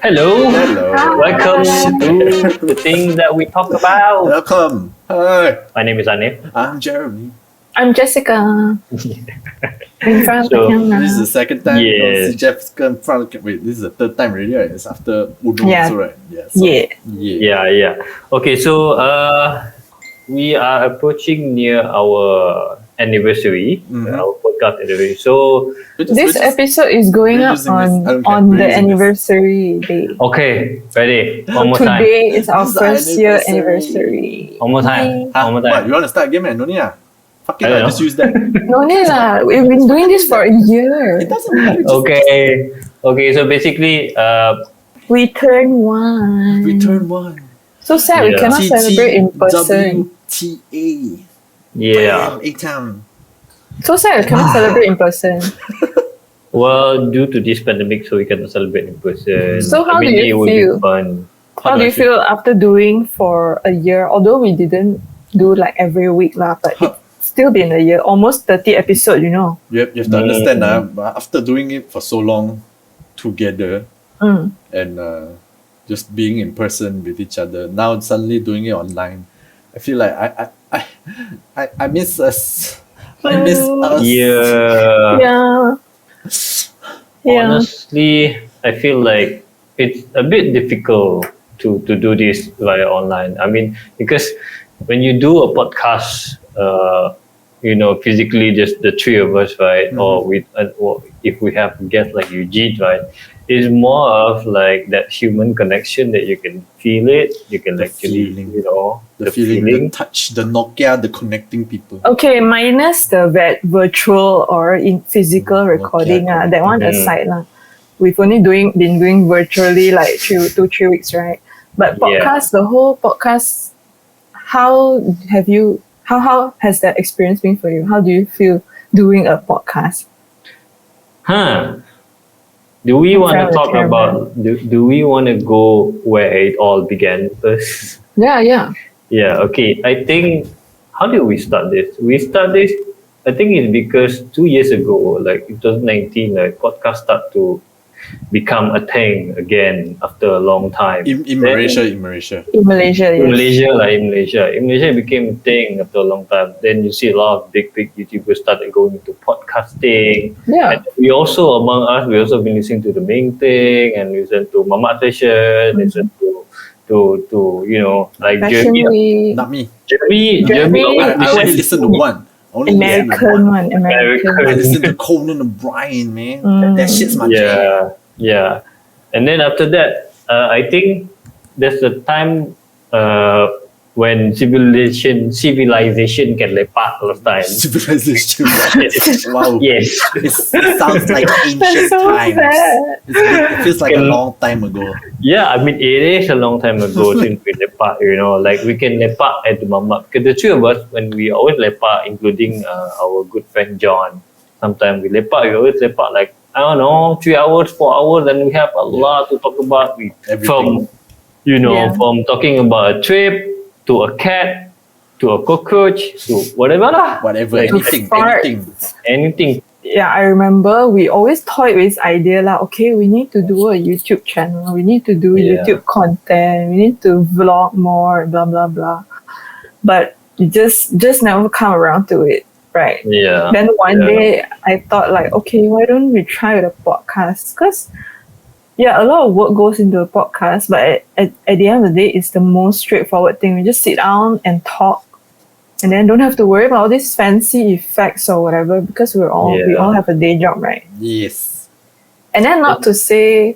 Hello. Hello. Welcome to the things that we talk about. Welcome. Hi. My name is Anif. I'm Jeremy. I'm Jessica. In front of the So, camera. This is the second time Yes. see Jessica in front of the Wait, this is the third time already, right? It's after Uno, Yeah. also, right? Yeah. So, Yeah. Yeah. Okay, so we are approaching near our anniversary, our podcast anniversary. So, This episode is going we're up using this. I don't care. on We're the using this. anniversary day. okay, ready? One more time. Today is our This is first year anniversary. anniversary. One more time. Huh? One more What, time. you want to start again, man? No need. Fuck it, I don't know. just use that. No need lah. We've been doing this for a year. It doesn't matter. Just Okay. So basically, We turned one. we turn one. So sad we Yeah. cannot celebrate in person. TTWTA. yeah. A-Town. So sad we cannot celebrate in person. Well, due to this pandemic, so we cannot celebrate in person. So how do you it would feel? be fun. How do you feel after doing for a year? Although we didn't do like every week lah, but it's still been a year. Almost 30 episodes, you know. You have to understand, after doing it for so long together and just being in person with each other, now suddenly doing it online, I feel like I miss us. I miss us. Yeah. Yeah. Yeah. Honestly, I feel like it's a bit difficult to do this via online. I mean, because when you do a podcast, physically just the three of us, right? Or if we have guests like Eugene, right? It's more of like that human connection that you can feel it. You can actually, feeling. the feeling, the touch, the Nokia, the connecting people. Okay, minus the virtual or in physical recording, okay. that one aside lah. We've only been doing virtually like 2-3 weeks, right? But podcast, the whole podcast, how has that experience been for you? How do you feel doing a podcast? Do we want to Travel talk camera. about? Do we want to go where it all began first? Yeah. Yeah, okay. I think, how did we start this? We start this, I think it's because 2 years ago, like 2019, like podcast start to become a thing again after a long time. In Then- Malaysia. In Malaysia, In yes. Malaysia. In Malaysia, it became a thing after a long time. Then you see a lot of big YouTubers started going into podcasting. Yeah. And we also, among us, we also been listening to The Main Thing and listen to Mamat Session, listen to like Fashion Jeremy. Week, Not me. Jeremy always I only listen to one. American one, American. I listen to Conan O'Brien, man. That shit's my jam. Yeah. And then after that, I think there's a time when civilization can lepak last time. Civilization. Wow. Yes. It sounds like ancient That's so times. sad. It feels like a long time ago. Yeah, I mean, it is a long time ago since we lepak, like we can lepak at the mamak. Because the three of us, when we always lepak, including our good friend John, sometimes we always lepak like, I don't know, 3 hours, 4 hours, and we have a lot to talk about. Everything. From talking about a trip, to a cat, to a cockroach, to whatever lah. Whatever, Like, anything. Yeah, I remember we always toyed with this idea like, okay, we need to do a YouTube channel, we need to do YouTube content, we need to vlog more, blah blah blah. But you just never come around to it, right? Yeah. Then one day I thought like, okay, why don't we try the podcast? Because a lot of work goes into a podcast, but at the end of the day, it's the most straightforward thing. We just sit down and talk, and then don't have to worry about all these fancy effects or whatever because we all have a day job, right? Yes. And then not to say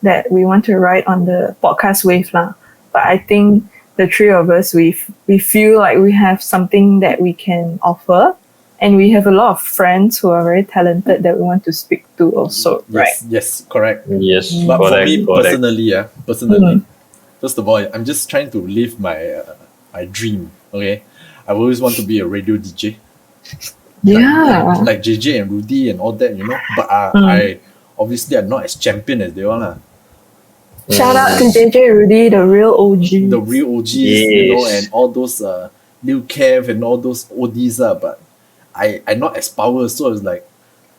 that we want to ride on the podcast wave lah, but I think the three of us we feel like we have something that we can offer, and we have a lot of friends who are very talented that we want to speak to also, right? Yes, correct. Yes, But for correct, me correct. personally, first of all, I'm just trying to live my dream. Okay, I always want to be a radio DJ. Yeah. Like JJ and Rudy and all that, But I obviously am not as champion as they are lah. Shout out to JJ Rudy, the real OG. The real OGs, Yes. and all those Lil Kev and all those ODs but I not as power, so it's like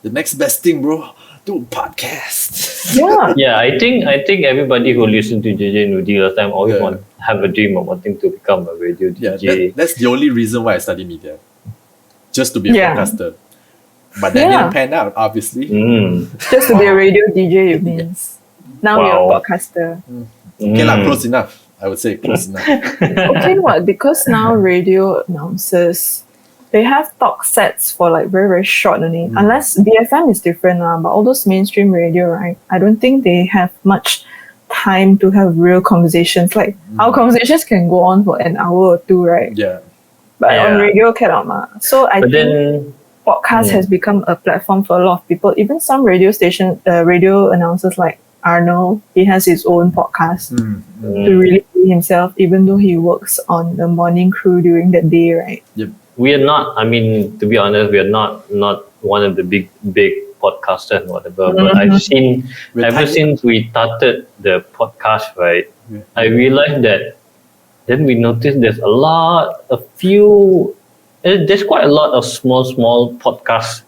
the next best thing, bro. do a podcast. Yeah. Yeah, I think everybody who listened to JJ Nudi last time always have a dream of wanting to become a radio DJ. That's the only reason why I study media, just to be a podcaster. But that didn't pan out, obviously. Just to be a radio DJ, it means. Now you're a podcaster. Okay, close enough. I would say close enough. Okay, what? Because now radio announcers, they have talk sets for like very, very short only. Unless BFM is different, but all those mainstream radio, right? I don't think they have much time to have real conversations. Like our conversations can go on for an hour or two, right? Yeah. But on radio, cannot. So I think then podcast has become a platform for a lot of people. Even some radio announcers like Arnold, he has his own podcast to really be himself, even though he works on the morning crew during the day, right? Yep. We are not, I mean, to be honest, we are not one of the big podcasters and whatever. But I've seen, ever since we started the podcast, right, I realized that then we noticed there's there's quite a lot of small podcasts,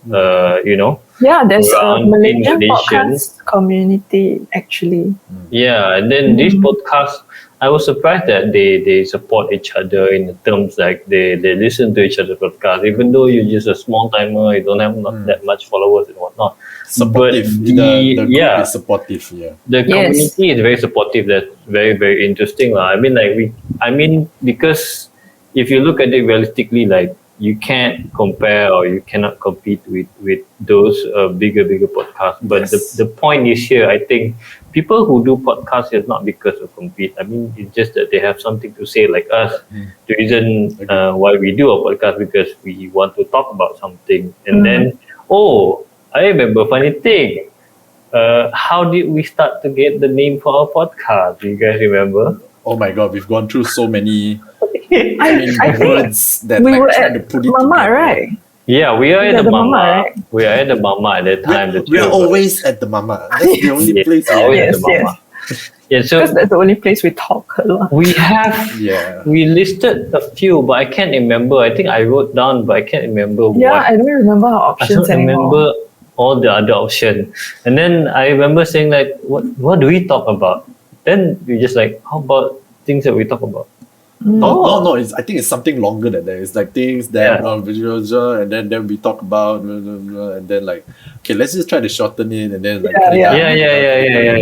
Yeah, there's a around in Malaysian Malaysia. podcast community actually. Yeah, and then these podcasts, I was surprised that they support each other in terms like they listen to each other's podcast, even though you're just a small timer, you don't have not that much followers and whatnot. Supportive. But the group is supportive, the community is very supportive. That's very, very interesting. I mean, because if you look at it realistically, like you can't compare or you cannot compete with those bigger podcasts. But the point is here, I think people who do podcasts is not because of compete. I mean, it's just that they have something to say, like us. The reason why we do a podcast because we want to talk about something. And then, I remember funny thing. How did we start to get the name for our podcast? Do you guys remember? Oh my God, we've gone through so many I think words that we like were trying at to put it Mama, together. right? Yeah, we are Yeah, at the the Mama. Mama, right? We are at the Mama at that time. We're always at the Mama. That's the only place. always Yes, at the Mama. Yeah, so Because that's the only place we talk a lot. we have we listed a few, but I can't remember. I think I wrote down, but I can't remember Yeah, what. I don't remember our I options don't anymore. remember all the other options. And then I remember saying like, what do we talk about? Then we just like, how about things that we talk about? No. I think it's something longer than that. It's like things that and then we talk about and then like, okay, let's just try to shorten it and then like cut it down.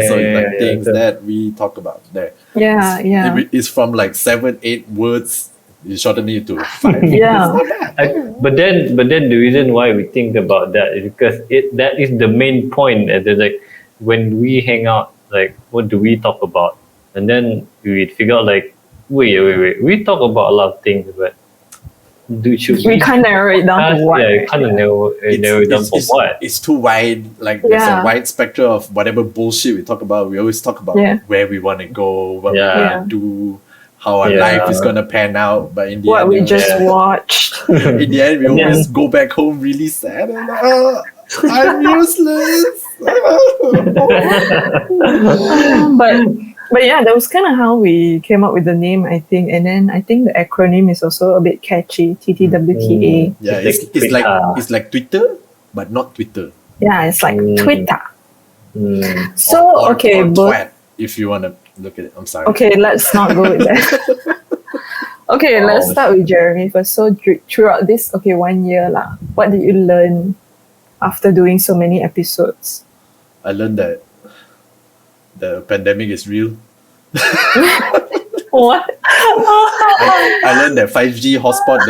So it's like things that we talk about there. Yeah. It's from like 7-8 words. You shorten it to 5. Yeah. It's not bad. But then the reason why we think about that is because that is the main point. And then like when we hang out, like what do we talk about? And then we figure out like, wait. We talk about a lot of things, but should We can't narrow it down to what. Yeah, kind of narrow it down for what? It's too wide. Like there's a wide spectrum of whatever bullshit we talk about. We always talk about where we want to go, what we want to do, how our life is gonna pan out. But in the What end, we just watched. in the end, we always go back home really sad and I'm useless. But yeah, that was kind of how we came up with the name, I think. And then I think the acronym is also a bit catchy, TTWTA. Yeah, it's like Twitter, but not Twitter. Yeah, it's like Twitter. So, Or okay, but twat, if you want to look at it. I'm sorry. okay, let's not go with that. Okay, let's start with Jeremy first. So throughout this 1 year lah, what did you learn after doing so many episodes? I learned that the pandemic is real. What? I learned that 5G hotspot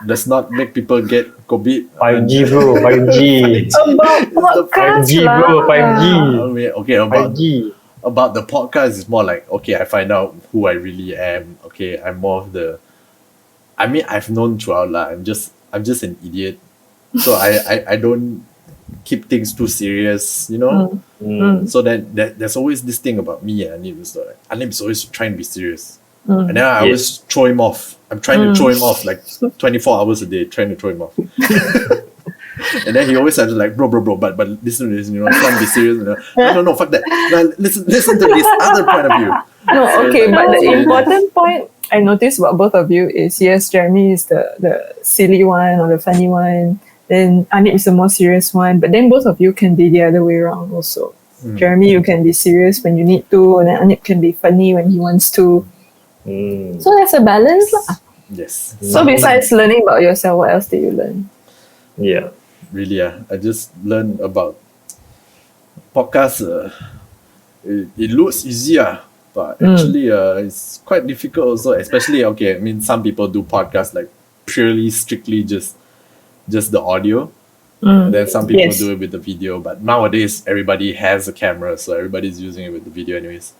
does not make people get COVID. 5G bro, 5G. About podcast 5G bro, 5G. Okay, 5G. about the podcast is more like, okay, I find out who I really am. Okay, I'm more of the. I mean, I've known throughout lah. I'm just an idiot, so I don't keep things too serious, you know. So that there's always this thing about me and Anip is always trying to be serious, and then I always throw him off. I'm trying to throw him off like 24 hours a day, trying to throw him off. And then he always has to like, bro, but listen to this, you know, trying to be serious. You know? No, fuck that. No, listen to this other point of view. No, okay, So but like, the important point I noticed about both of you is, yes, Jeremy is the silly one or the funny one, then Anip is the more serious one. But then both of you can be the other way around also. Jeremy, you can be serious when you need to, and then Anip can be funny when he wants to. So there's a balance lah. Yes. So besides learning about yourself, what else did you learn? Yeah. Really, I just learned about podcasts. It looks easier, but actually it's quite difficult also, especially, okay, I mean, some people do podcasts like purely, strictly just the audio. And then some people do it with the video, but nowadays everybody has a camera, so everybody's using it with the video anyways.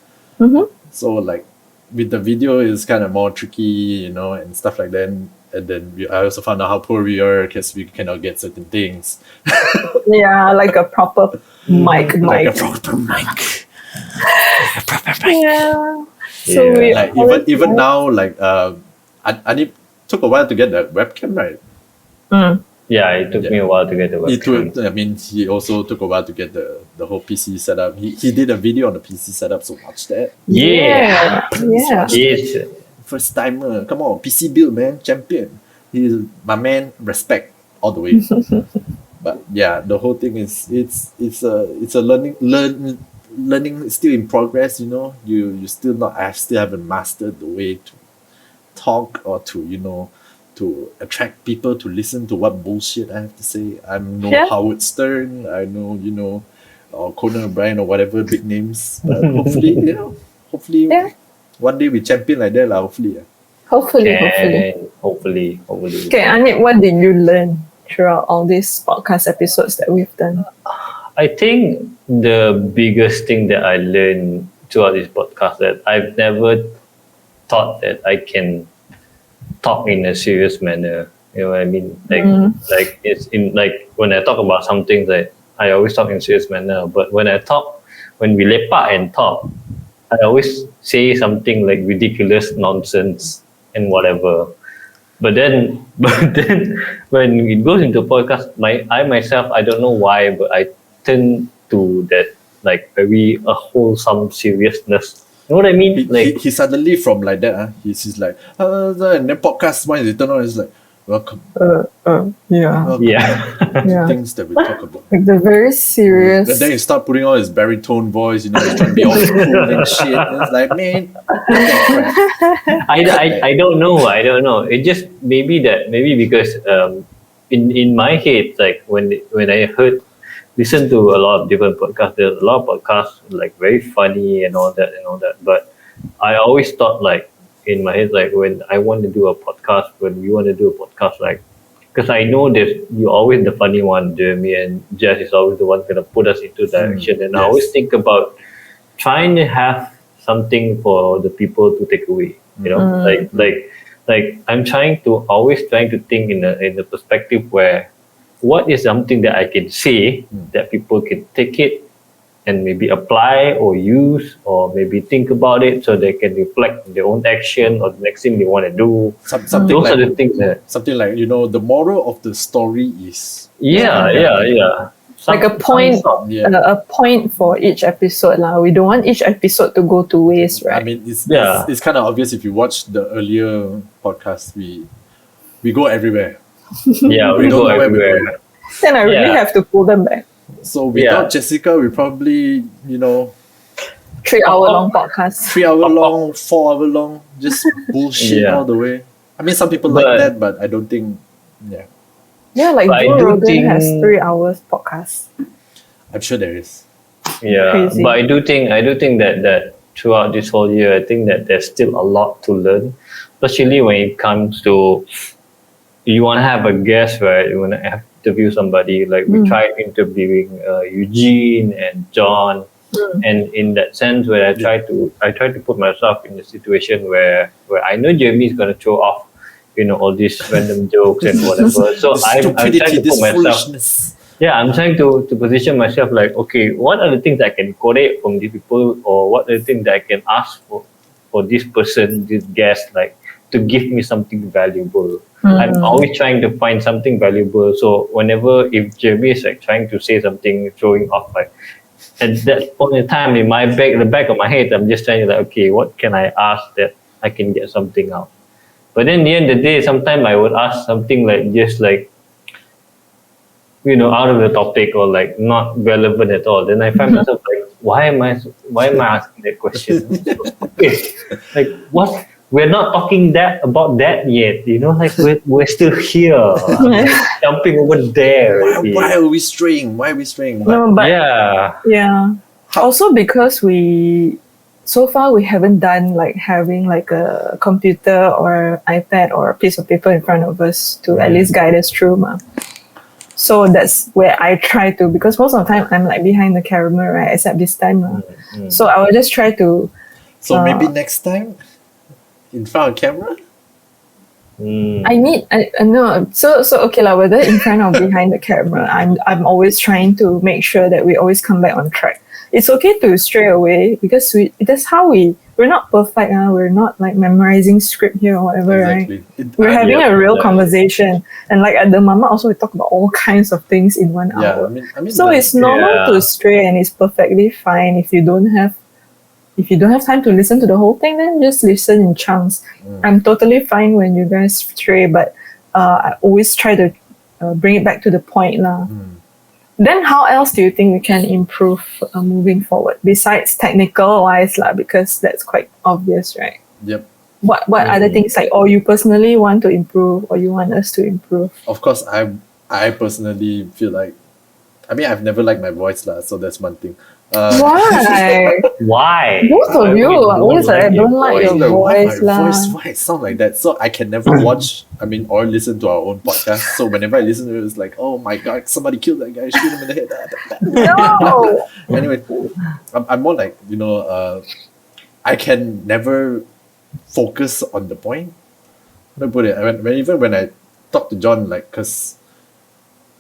So like with the video is kind of more tricky, and stuff like that. And then I also found out how poor we are because we cannot get certain things. Yeah, like a proper mic. Like a proper mic. Yeah. So Yeah. we Like even now, like I took a while to get the webcam, right? Yeah, it took me a while to get the webcam. He also took a while to get the whole PC setup. He did a video on the PC setup, so watch that. Yeah. Yes. First timer, come on, PC build, man, champion. He's my man, respect all the way. But yeah, the whole thing is it's a learning still in progress. You still not. I still haven't mastered the way to talk or to to attract people to listen to what bullshit I have to say. I'm no Howard Stern. I know or Conan O'Brien or whatever big names. But hopefully, one day we champion like that, hopefully. Hopefully. Okay, Anip, what did you learn throughout all these podcast episodes that we've done? I think the biggest thing that I learned throughout this podcast that I've never thought that I can talk in a serious manner. You know what I mean? Like it's in like when I talk about some things, like I always talk in serious manner. But when we lepak and talk, I always say something like ridiculous nonsense and whatever. But then when it goes into podcast, I myself, I don't know why, but I tend to that like very wholesome seriousness. You know what I mean? He suddenly from like that, he's like, and then podcast one is turn on, is like, welcome. Yeah. Things that we talk about. Like the very serious. And then he start putting on his baritone voice, he's trying to be all cool and shit. And it's like, man, I don't know. It just maybe because in my head, like when I listen to a lot of different podcasts, there's a lot of podcasts like very funny and all that. But I always thought like in my head, like when we want to do a podcast, like, because I know that you're always the funny one, Jeremy, and Jess is always the one going to put us into direction. And I always think about trying to have something for the people to take away, like I'm always trying to think in a perspective where what is something that I can say that people can take it and maybe apply or use or maybe think about it so they can reflect their own action or the next thing they want to do. Something Those like, are the things that... Something like, the moral of the story is... Yeah. Like a point for each episode. We don't want each episode to go to waste, right? I mean, it's kind of obvious if you watch the earlier podcast, we go everywhere. Yeah, we go everywhere. Then I really have to pull them back. So without Jessica, we probably, 3 hour long podcast. 3 hour long, 4 hour long, just bullshit all the way. I mean, some people like that, but I don't think, Yeah, like Joe Rogan has 3 hours podcast. I'm sure there is. Yeah, Crazy. But I do think that throughout this whole year, I think that there's still a lot to learn, especially when it comes to you want to have a guest, right? You want to interview somebody. Like we tried interviewing Eugene and John, and in that sense, where I tried to put myself in a situation where I know Jeremy is going to throw off, all these random jokes and whatever. So I'm trying to put myself. Yeah, I'm trying to position myself like, okay, what are the things I can correct from these people, or what are the things that I can ask for this person, this guest, like to give me something valuable. I'm always trying to find something valuable. So if Jeremy is like trying to say something, throwing off, like at that point in time, in the back of my head, I'm just trying to like, okay, what can I ask that I can get something out? But then at the end of the day, sometimes I would ask something like just like, out of the topic or like not relevant at all, then I find myself like, why am I asking that question? It's so stupid. Like, what? We're not talking about that yet. Like we're still here, jumping over there. Why are we straying? Why are we straying? No, but Yeah. also because so far we haven't done like having like a computer or iPad or a piece of paper in front of us to at least guide us through. So that's where I try to, because most of the time I'm like behind the camera, right? Except this time. So I will just try to. So maybe next time, in front of camera? I know. So okay lah. Whether in front or behind the camera, I'm always trying to make sure that we always come back on track. It's okay to stray away because that's how we're not perfect. We're not like memorizing script here or whatever, Exactly. right? We're having a real conversation, and like at the mama also we talk about all kinds of things in 1 hour. I mean, So it's normal to stray, and it's perfectly fine if you don't have time to listen to the whole thing. Then just listen in chunks. I'm totally fine when you guys stray, but I always try to bring it back to the point lah. Then how else do you think we can improve moving forward besides technical wise lah? Because that's quite obvious, right? Yep. What other things like, or you personally want to improve, or you want us to improve? Of course, I personally feel like, I mean, I've never liked my voice lah, so that's one thing. Why? Why? Both of you are always like, I don't like your voice lah. Why it sound like that? So I can never watch, or listen to our own podcast. So whenever I listen to it, it's like, oh my god, somebody killed that guy, shoot him in the head. No. Anyway, I'm more like, I can never focus on the point. How do I put it? Even when I talk to John, like, because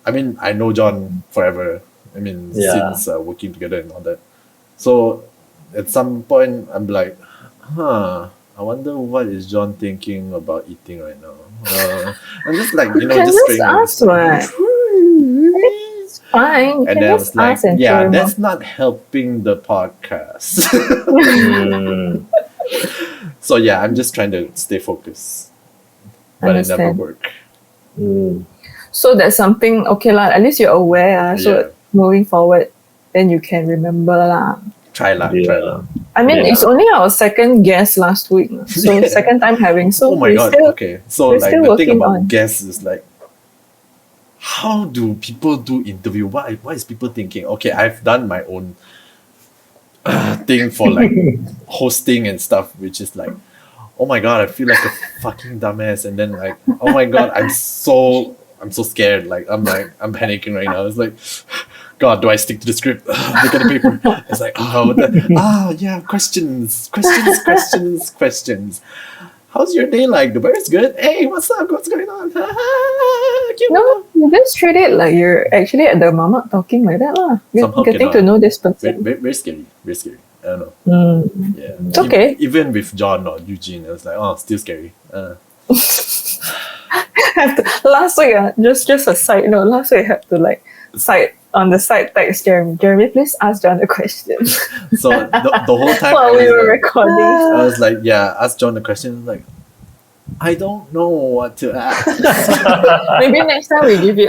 I know John forever. Since working together and all that. So at some point, I'm like, I wonder what is John thinking about eating right now. I'm just like, just ask what. It's fine. You and can then I just was like, ask and that's not helping the podcast. So I'm just trying to stay focused, but it never worked. So that's something, okay lah, at least you're aware. So moving forward, then you can remember lah. Try lah. It's only our second guest last week. So second time having. So oh my god, okay. So like the thing about guests is like, how do people do interview? What is people thinking? Okay, I've done my own thing for like hosting and stuff, which is like, oh my god, I feel like a fucking dumbass, and then like, oh my god, I'm so scared. Like I'm panicking right now. It's like, God, do I stick to the script? Look at the paper. It's like, questions. How's your day like? The bear's good. Hey, what's up? What's going on? No, you just treat it like you're actually at the mama talking like that lah. Getting to know this person. Very scary. I don't know. Yeah. It's okay. Even with John or Eugene, I was like, still scary. Last week, just a side note. Last week I had to like on the side text Jeremy. Jeremy, please ask John a question. So the whole time while we were recording, I was like, ask John the question. Like, I don't know what to ask. Maybe next time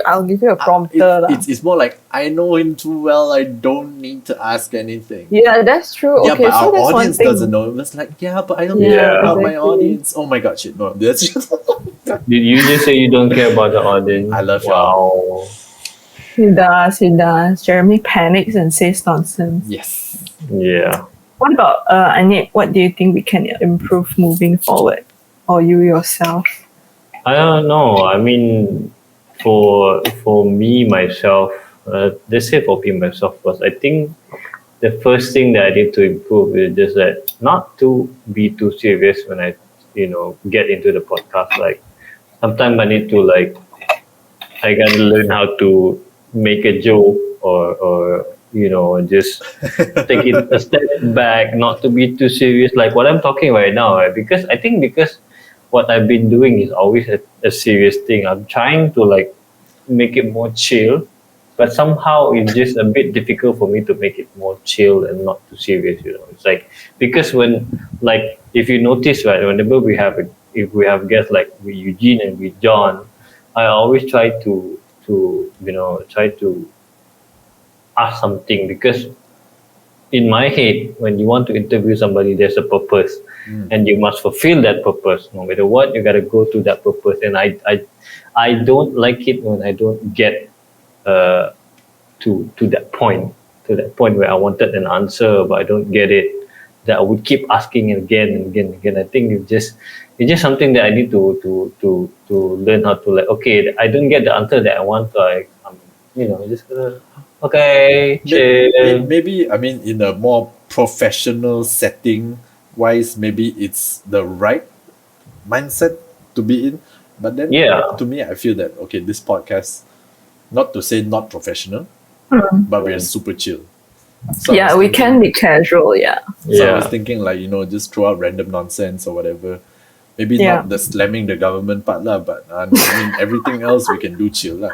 I'll give you a prompter. It's more like, I know him too well. I don't need to ask anything. Yeah, that's true. Yeah, okay, but so our that's audience one thing. doesn't know. It's like, but I don't care about my audience. Oh my god, shit. No, that's just. Did you just say you don't care about the audience? I love y'all. He does. Jeremy panics and says nonsense. Yes. Yeah. What about Anit? What do you think we can improve moving forward? Or you yourself? I don't know. For me, myself, let's say for me, myself first, I think the first thing that I need to improve is just that not to be too serious when I, get into the podcast. Like, sometimes I need to I gotta learn how to make a joke or just take it a step back, not to be too serious, like what I'm talking right now, right? Because what I've been doing is always a serious thing. I'm trying to make it more chill, but somehow it's just a bit difficult for me to make it more chill and not too serious. It's like, because when if you notice, right, whenever if we have guests like with Eugene and with John, I always try to to try to ask something, because in my head, when you want to interview somebody, there's a purpose, and you must fulfill that purpose. No matter what, you gotta go to that purpose. And I don't like it when I don't get to that point where I wanted an answer, but I don't get it. That I would keep asking again and again and again. I think it's just something that I need to learn how to, like, okay, I don't get the answer that I want, so I'm just gonna, okay, chill. Maybe, I mean, in a more professional setting wise, maybe it's the right mindset to be in. But then, to me, I feel that, okay, this podcast, not to say not professional, but we're super chill. So we can be casual, So I was thinking, like, just throw out random nonsense or whatever. Maybe not the slamming the government part lah, but I mean, everything else we can do chill lah.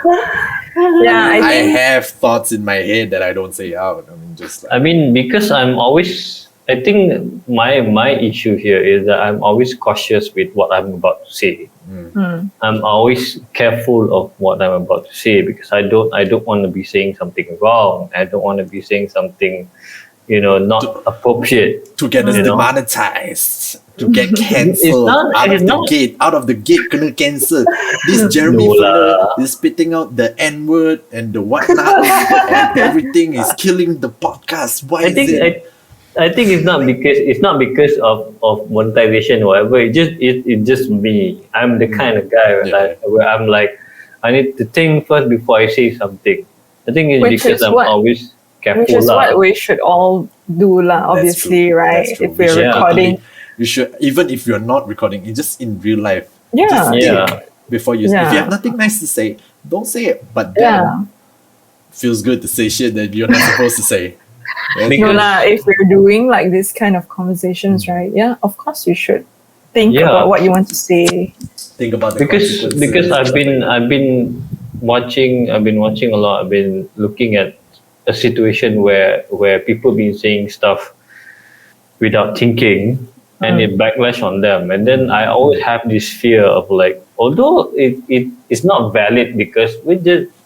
I have thoughts in my head that I don't say out. I mean, just like, because I think my issue here is that I'm always cautious with what I'm about to say. I'm always careful of what I'm about to say, because I don't want to be saying something wrong. I don't want to be saying something, not appropriate. To get us demonetized, to get cancelled out of the gate, kena cancel. This Jeremy fella is spitting out the N-word and the whatnot, and everything is killing the podcast. Why is it? I think it's not because of monetization or whatever. It's just me. I'm the kind of guy where I'm like, I need to think first before I say something. I think it's because I'm always careful. Which is what we should all do lah, obviously, right? If we're recording. You should, even if you're not recording, it's just in real life. Just think before you. If you have nothing nice to say, don't say it. But then, feels good to say shit that you're not supposed to say. If we're doing like this kind of conversations, right? Yeah, of course you should think about what you want to say. Think about the consequences. Because I've been watching a lot. I've been looking at a situation where people been saying stuff without thinking, and it backlash on them. And then I always have this fear of, like, although it's not valid because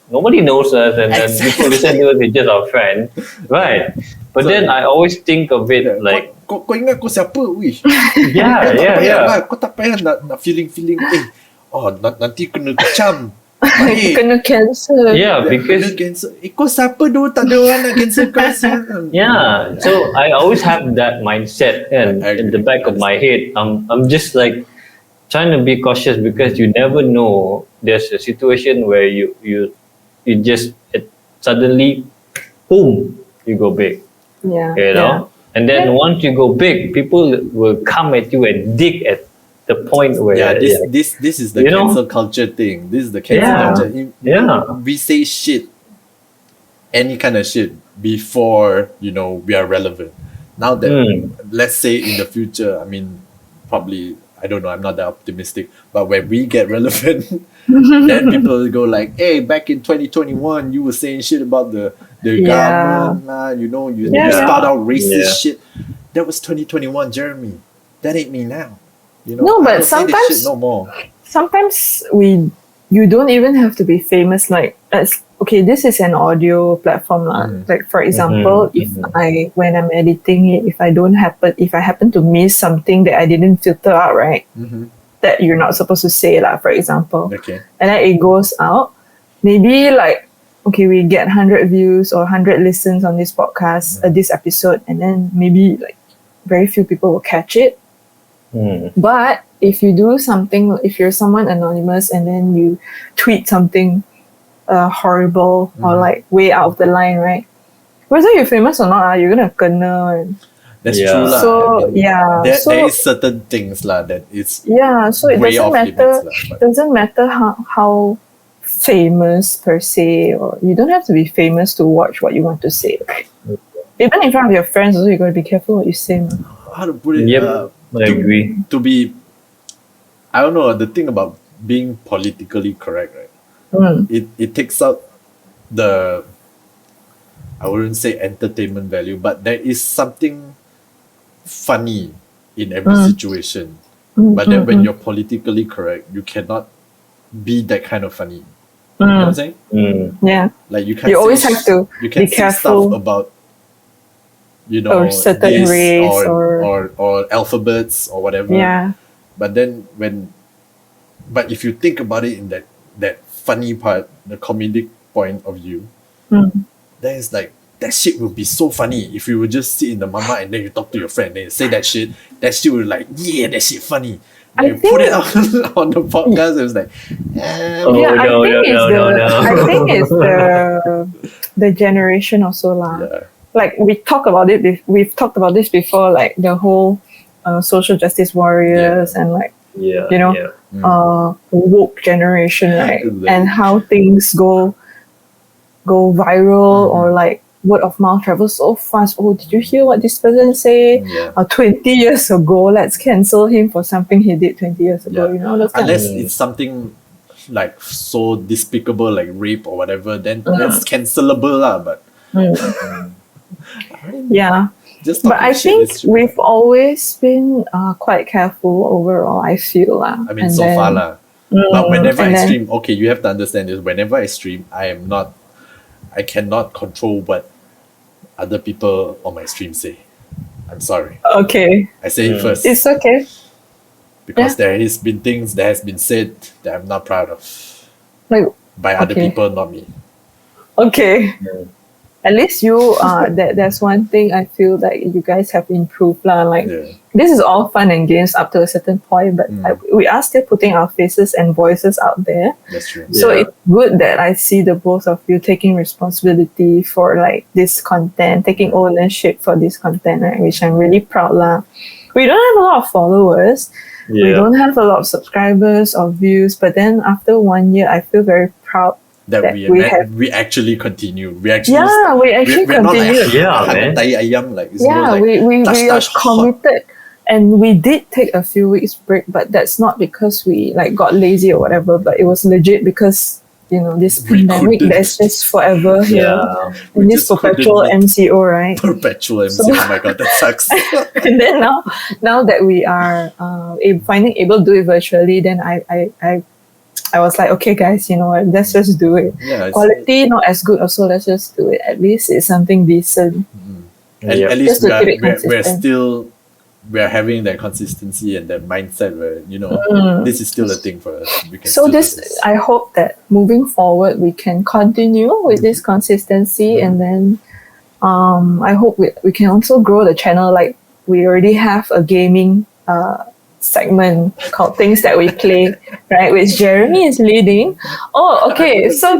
nobody knows us, and then people listen to us, it's just our friend, right? But so, then I always think of it like, kau ingat kau siapa, wish? Yeah. Kau tak payah nak feeling, nanti kena kecam. Kena cancel. Yeah, because kena cancel. Kau siapa tu? Tak ada orang nak cancel kau. Yeah, so I always have that mindset in the back of my head. I'm just like trying to be cautious, because you never know. There's a situation where you just suddenly, boom, you go big. Yeah. And then once you go big, people will come at you and dig at the point where this is the cancel culture thing. This is the cancel culture. We say shit, any kind of shit, before we are relevant. Now that let's say in the future, I mean, probably, I don't know, I'm not that optimistic, but when we get relevant, then people will go like, hey, back in 2021 you were saying shit about the government, you spout out racist shit. That was 2021 Jeremy. That ain't me now. No, but sometimes no more. Sometimes you don't even have to be famous. Like, this is an audio platform lah. Like, for example, when I'm editing it, if I happen to miss something that I didn't filter out, right, that you're not supposed to say lah, for example, and then it goes out, maybe like, okay, we get 100 views or 100 listens on this podcast, this episode, and then maybe like very few people will catch it. But if you do something, if you're someone anonymous and then you tweet something horrible or like way out of the line, right? Whether you're famous or not, you're gonna kena. That's true lah. So there is certain things lah that it's so it doesn't matter. It doesn't matter how famous per se, or you don't have to be famous to watch what you want to say. Even in front of your friends, also you gotta be careful what you say. How to put it? I agree. To be, I don't know, the thing about being politically correct, right? It takes out the, I wouldn't say entertainment value, but there is something funny in every situation. But then when you're politically correct, you cannot be that kind of funny. what I'm saying? Yeah. Like you can't. You always say have to You can be say careful. stuff about, Or certain this race or alphabets or whatever. Yeah. But then but if you think about it in that funny part, the comedic point of view, then it's like that shit would be so funny if you would just sit in the mama and then you talk to your friend, then you say that shit would like, yeah, that shit funny. And I you put it on the podcast, it was like, Oh, Yeah, no, I think it's the generation also lah. yeah. Like we've talked about this before, like the whole social justice warriors and like Yeah. you know Yeah. woke generation, right? Exactly. And how things go viral or like word of mouth travels so fast. Oh, did you hear what this person say? Yeah. 20 years ago, let's cancel him for something he did 20 years ago. Yeah. You know, those kind Unless of, it's something like so despicable, like rape or whatever, then that's cancelable lah. But yeah. just But talking I shit think is we've always been quite careful overall, I feel. I mean, And so then- far lah. But whenever and I then- stream, okay, you have to understand this. Whenever I stream, I cannot control what other people on my stream say. I'm sorry. Okay, I say it first it's okay. because there has been things that has been said that I'm not proud of Like, by other Okay. people, not me. okay. At least you there's one thing I feel that you guys have improved lah. Like Yeah. this is all fun and games up to a certain point, but we are still putting our faces and voices out there. That's true. So Yeah. it's good that I see the both of you taking responsibility for like this content, taking ownership for this content, right? Which I'm really proud lah. We don't have a lot of followers. We Yeah. don't have a lot of subscribers or views, but then after 1 year, I feel very proud. That that we we have- we actually continue. We actually Yeah, we actually we're not like continue. Yeah, man. tai ayam, like it's more Yeah, like we are touch, hot. committed. And we did take a few weeks break, but that's not because we like got lazy or whatever, but it was legit because this We pandemic couldn't. that's just forever here. Yeah. We In this just perpetual couldn't make- MCO, right? perpetual MC. So- Oh my god, that sucks. And then now that we are finding able to do it virtually, then I was like, okay guys, you know what, let's just do it. Yeah, it's- Quality not as good also, let's just do it. At least it's something decent. Yeah. At least Just to keep it we're consistent. we're having that consistency and that mindset where this is still a thing for us. We can So still do this, I hope that moving forward we can continue with this consistency, and then I hope we can also grow the channel. Like we already have a gaming segment called Things That We Play, right? Which Jeremy is leading. Oh, okay. So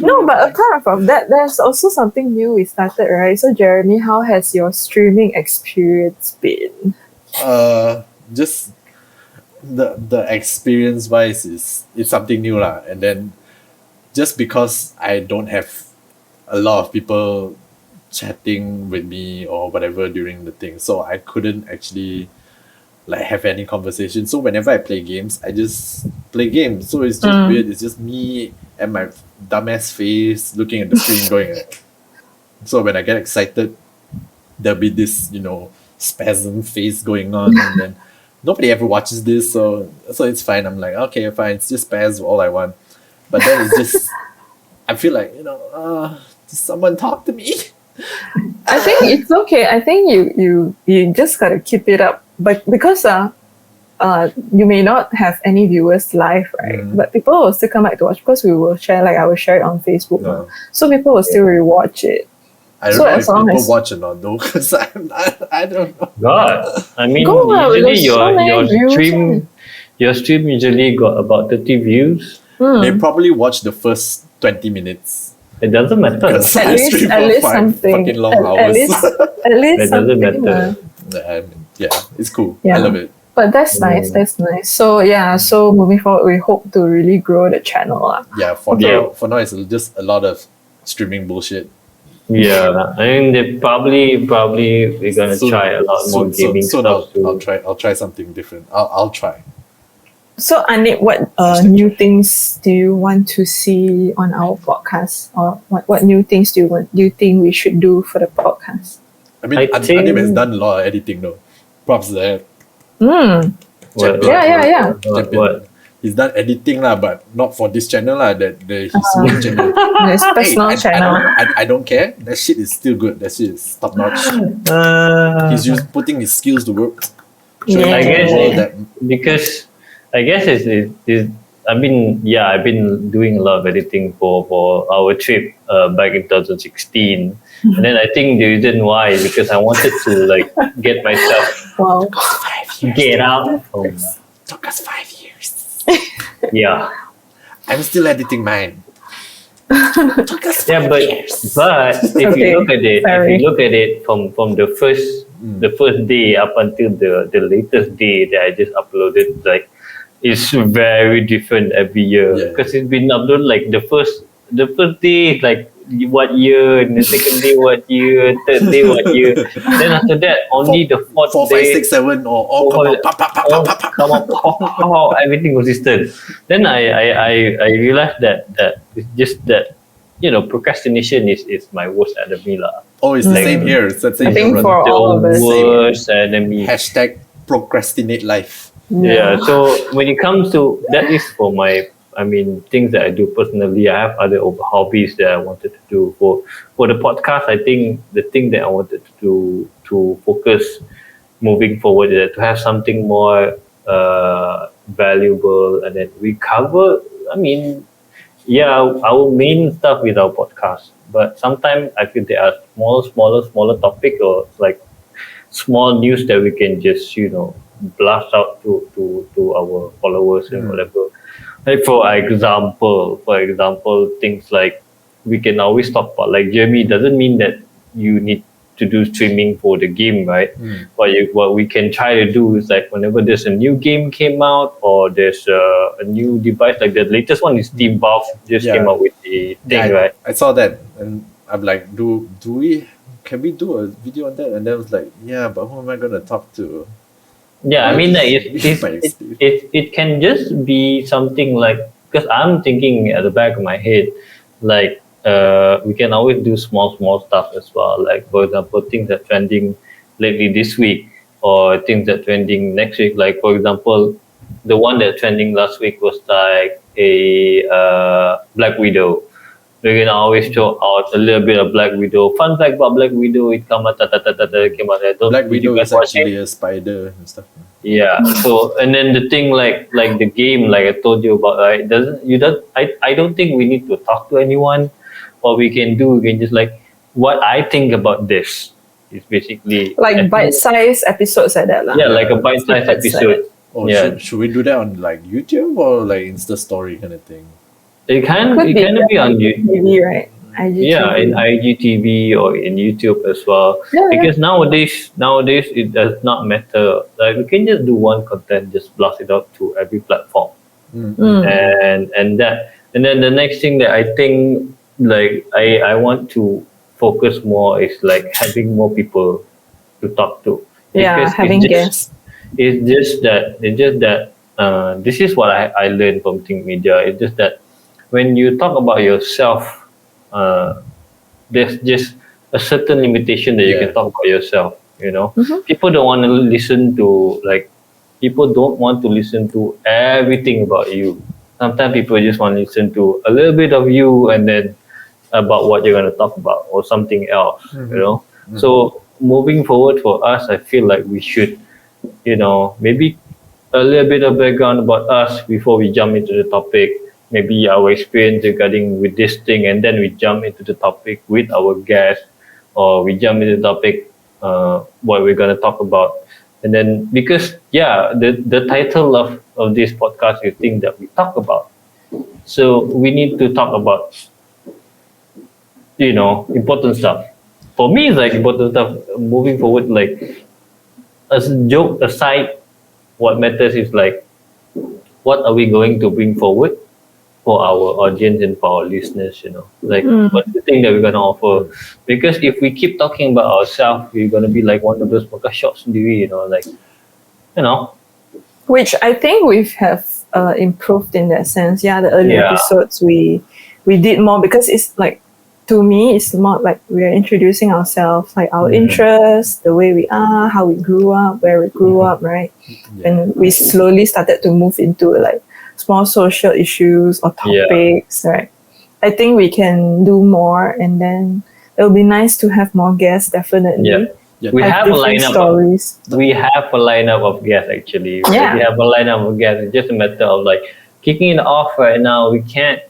no, but apart from that, there's also something new we started, right? So Jeremy, how has your streaming experience been? Just the experience wise it's something new lah, and then just because I don't have a lot of people chatting with me or whatever during the thing, so I couldn't actually like have any conversation. So whenever I play games, I just play games. So it's just weird. It's just me and my dumbass face looking at the screen going like. So when I get excited, there'll be this spasm face going on, and then nobody ever watches this, so it's fine. I'm like, okay, fine, it's just spaz all I want. But then it's just I feel like someone talk to me. I think it's okay. I think you just gotta keep it up, but because you may not have any viewers live, right? But people will still come back to watch because we will share. Like I will share it on Facebook, No. so people will still rewatch it. I don't So know as if long people as- watch or not though, because I don't know. God, I mean, Go lah, usually there's so many views, your stream usually got about 30 views. They probably watch the first 20 minutes. It doesn't matter. Because I stream At for least 5 something. fucking long At hours. least It doesn't something. matter. I mean, yeah, it's cool. Yeah. I love it. But that's nice. That's nice. So yeah. So moving forward, we hope to really grow the channel. Yeah, for Yeah. now it's just a lot of streaming bullshit. Yeah, I mean, they probably we're gonna try a lot more gaming soon stuff too. I'll try something different. I'll try. So Anik, what new things do you want to see on our podcast, or what new things do you think we should do for the podcast? I mean, I Anim has think- done a lot of editing though. Props there. Mm. What- Yeah. What? he's done editing lah, but not for this channel lah. That his own channel. His personal channel. I don't care. That shit is still good. That shit is top notch. He's putting his skills to work. Yeah. I guess all that. because I guess I mean, yeah, I've been doing a lot of editing for our trip back in 2016, and then I think the reason why is because I wanted to like get myself Wow. get out from Took us 5 years. yeah. I'm still editing mine. Took us Yeah, 5 but years. if Okay, you look at it, sorry. if you look at it from the first day up until the latest day that I just uploaded, like it's very different every year Yeah. because it's been uploaded like the first day is like what year, and the second day what year, third day what year, then after that only the fourth 4, 5, day 6, 7, or all come out. Pop, pop, pop, all pop, pop, come out, everything consistent. Then I realized that it's just that, you know, procrastination is my worst enemy lah. Oh, it's the same here. It's the same I think here, for brother. all of us. The worst enemy. Hashtag procrastinate life. Yeah. So when it comes to that is for my, I mean, things that I do personally. I have other hobbies that I wanted to do for the podcast. I think the thing that I wanted to do to focus moving forward is to have something more valuable, and then we cover. I mean, yeah, our main stuff with our podcast. But sometimes I feel there are smaller topic or like small news that we can just, you know, blast out to our followers and whatever. Like for example, things like we can always talk about like Jeremy doesn't mean that you need to do streaming for the game, right? What we can try to do is like whenever there's a new game came out or there's a new device, like the latest one is Steam Valve just came out with the thing, right? I saw that, and I'm like, can we do a video on that? And then I was like, yeah, but who am I gonna talk to? Yeah, I mean, like, Nice. it can just be something like, because I'm thinking at the back of my head, like we can always do small stuff as well. Like for example, things that trending lately this week, or things that trending next week. Like for example, the one that trending last week was like a Black Widow. We can always show out a little bit of Black Widow. Fun fact about Black Widow, it came out. Black Widow is actually a spider and stuff. Yeah. So and then the thing like the game, like I told you about, right? I don't think we need to talk to anyone. What we can do, we can just like what I think about this is basically Like bite-sized episodes like that lah. yeah, like a bite-sized episode. Oh, Yeah. should we do that on like YouTube or like Insta Story kind of thing? It can Could be on YouTube. TV, right? IGTV. Yeah, in IGTV or in YouTube as well. Yeah, yeah. Because nowadays it does not matter. Like we can just do one content, just blast it out to every platform, and then the next thing that I think like I want to focus more is like having more people to talk to. Yeah, Because having guests. It's just that this is what I learned from Think Media. It's just that when you talk about yourself, there's just a certain limitation that you can talk about yourself. You know, people don't want to listen to everything about you. Sometimes people just want to listen to a little bit of you and then about what you're going to talk about or something else. You know, so moving forward for us, I feel like we should, you know, maybe a little bit of background about us before we jump into the topic. Maybe our experience regarding with this thing, and then we jump into the topic with our guest, or we jump into the topic what we're gonna talk about, and then because the title of this podcast is things that we talk about, so we need to talk about, you know, important stuff. For me, it's like important stuff. Moving forward, like as a joke aside, what matters is like what are we going to bring forward for our audience and for our listeners, you know, like what's the thing that we're going to offer, because if we keep talking about ourselves, we're going to be like one of those podcast shops, you know, like, you know, Which I think we have improved in that sense. Yeah, the early episodes we did more because it's like, to me, it's more like we're introducing ourselves, like our interests, the way we are, how we grew up, where we grew up, right? And we slowly started to move into like small social issues or topics, right? I think we can do more, and then it'll be nice to have more guests, definitely. Yeah. Yeah. We have a different lineup. stories. We have a lineup of guests actually. Yeah. We have a lineup of guests. It's just a matter of like kicking it off right now. We can't.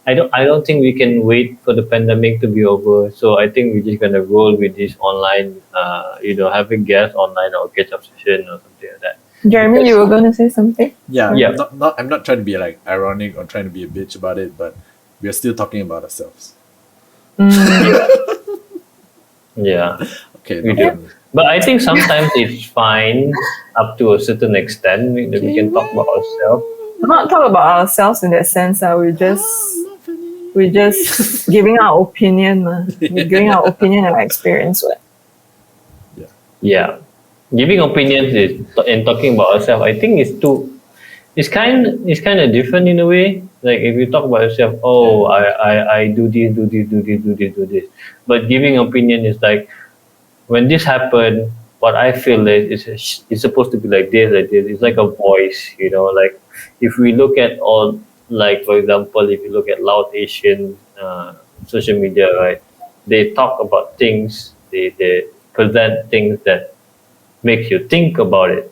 I don't think we can wait for the pandemic to be over. So I think we're just gonna roll with this online. Having guests online or catch up session or something like that. Jeremy, you were going to say something? Yeah. Yeah. I'm not trying to be like ironic or trying to be a bitch about it, but we are still talking about ourselves. Yeah. Okay. We do. But I think sometimes it's fine up to a certain extent that we can talk about ourselves. Not talk about ourselves in that sense. We're just giving our opinion. We're giving our opinion and our experience. Yeah. Giving opinions and talking about ourselves, I think it's kind of different in a way. Like if you talk about yourself, I do this. But giving opinion is like, when this happened, what I feel is it's supposed to be like this. It's like a voice, like if we look at all, like for example, if you look at Loud Asian social media, right, they talk about things, they present things that makes you think about it,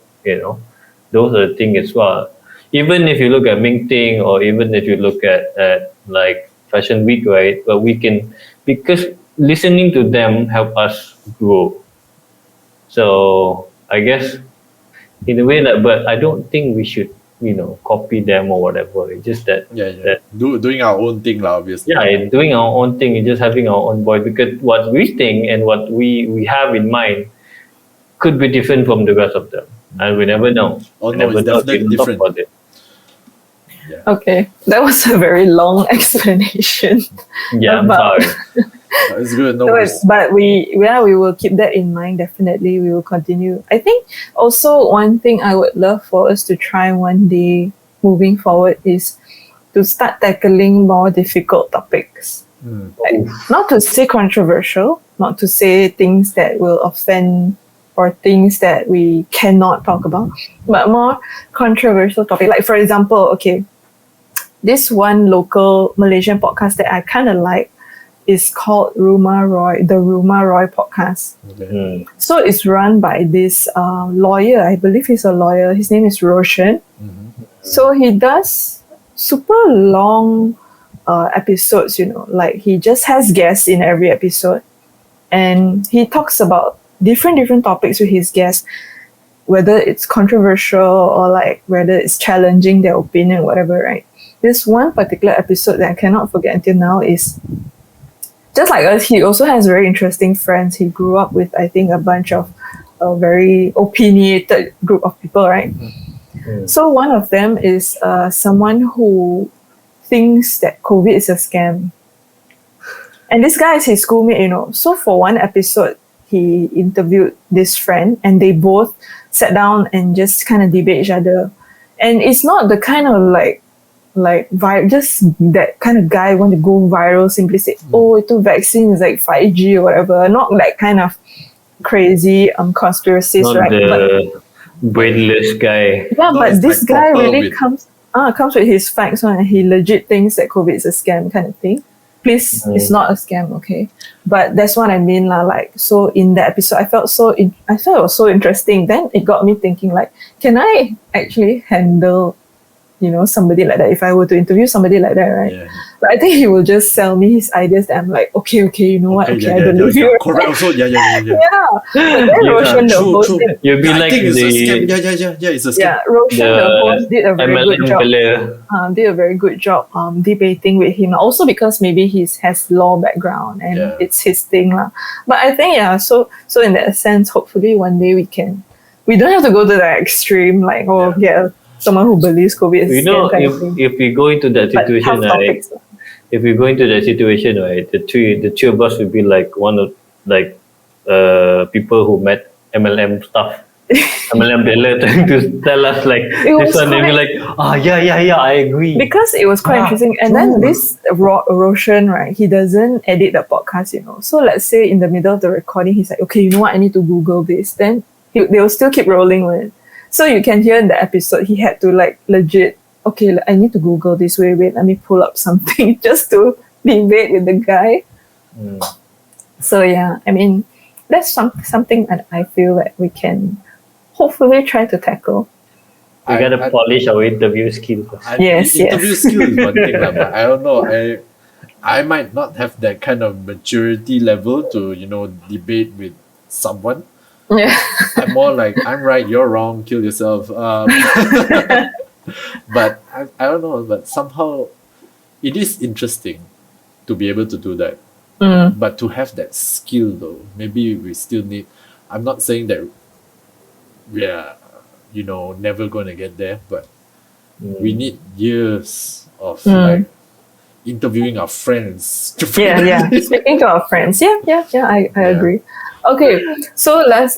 those are the things as well. Even if you look at Ming Ting, or even if you look at like Fashion Week, right, but we can, because listening to them help us grow. So I guess in a way that, but I don't think we should, copy them or whatever. It's just that doing our own thing, obviously. Yeah, doing our own thing and just having our own voice, because what we think and what we have in mind could be different from the rest of them, and we never know. It's definitely different. About it. Yeah. Okay, that was a very long explanation. Yeah, I'm sorry. It's good. No worries. But we will keep that in mind. Definitely, we will continue. I think also one thing I would love for us to try one day moving forward is to start tackling more difficult topics. Like, not to say controversial, not to say things that will offend or things that we cannot talk about, but more controversial topic. Like for example, okay, this one local Malaysian podcast that I kind of like is called the Rumah Roy podcast. Okay. So it's run by this lawyer. I believe he's a lawyer. His name is Roshan. So he does super long episodes, like he just has guests in every episode, and he talks about different topics with his guests, whether it's controversial or like whether it's challenging their opinion, whatever, right? This one particular episode that I cannot forget until now is, just like us, he also has very interesting friends. He grew up with, I think, a bunch of a very opinionated group of people, right? So one of them is someone who thinks that COVID is a scam. And this guy is his schoolmate, So for one episode, he interviewed this friend, and they both sat down and just kind of debate each other. And it's not the kind of just that kind of guy want to go viral, simply say, itu vaccine is like 5G or whatever. Not that kind of crazy conspiracies, Not right? the brainless guy. Yeah, No, but it's this like guy proper really with- comes with his facts, and he legit thinks that COVID is a scam kind of thing. Please, it's not a scam, okay? But that's what I mean, lah. Like, so in that episode, I felt it was so interesting. Then it got me thinking, like, can I actually handle, somebody like that? If I were to interview somebody like that, right? Yeah. But I think he will just sell me his ideas. That I'm like, okay, you know what? Okay, I believe you. Correct. Also, yeah. Yeah. But then Roshan, the host, did, You'll be I like think it's a the scam. Yeah, it's a scam. yeah, Roshan, the host, did a very good MLM job. fella. Did a very good job debating with him. Also because maybe he has law background and it's his thing lah. But I think so in that sense, hopefully one day we don't have to go to that extreme, like get someone who believes COVID is a scam kind of thing. if we go into that But situation, tough right? topics. If we go into that situation, right, the two of us would be like one of people who met MLM stuff. MLM dealer trying to tell us like this one, they'll be like, I agree. Because it was quite interesting. And then this Roshan, right, he doesn't edit the podcast, So let's say in the middle of the recording, he's like, okay, you know what, I need to Google this. Then they will still keep rolling with it. So you can hear in the episode, he had to like legit okay, I need to Google this. Wait, let me pull up something just to debate with the guy. So yeah, I mean, that's something that I feel that we can hopefully try to tackle. We gotta polish our interview skill first. Yes, interview yes. skill is one thing, but I don't know. I might not have that kind of maturity level to debate with someone. Yeah. I'm more like, I'm right, you're wrong, kill yourself. But I don't know, but somehow it is interesting to be able to do that. But to have that skill though, maybe we still need, I'm not saying that we're, never going to get there, but we need years of like interviewing our friends. Yeah. Speaking to our friends, I agree. Okay, so let's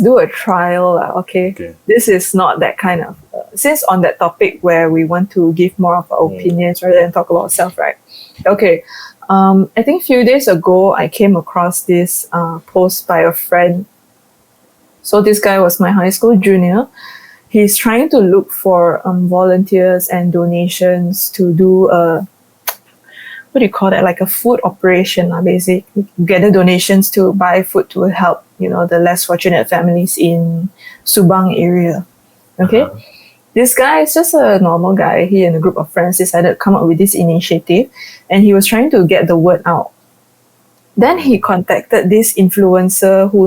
do a trial. Okay, this is not that kind of since on that topic where we want to give more of our opinions rather than talk about ourselves, right? Okay, I think a few days ago I came across this post by a friend. So this guy was my high school junior. He's trying to look for volunteers and donations to do a, what do you call that? Like a food operation, basically. Gather donations to buy food to help, the less fortunate families in Subang area. Okay? This guy is just a normal guy. He and a group of friends decided to come up with this initiative, and he was trying to get the word out. Then he contacted this influencer who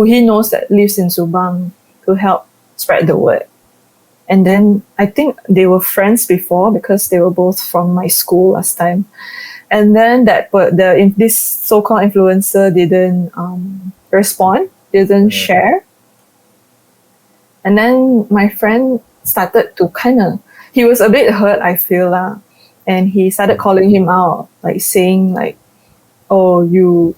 he knows that lives in Subang to help spread the word. And then I think they were friends before because they were both from my school last time. And then this so-called influencer didn't respond, didn't share. And then my friend started to he was a bit hurt, I feel lah. And he started calling him out, like saying like, oh, you're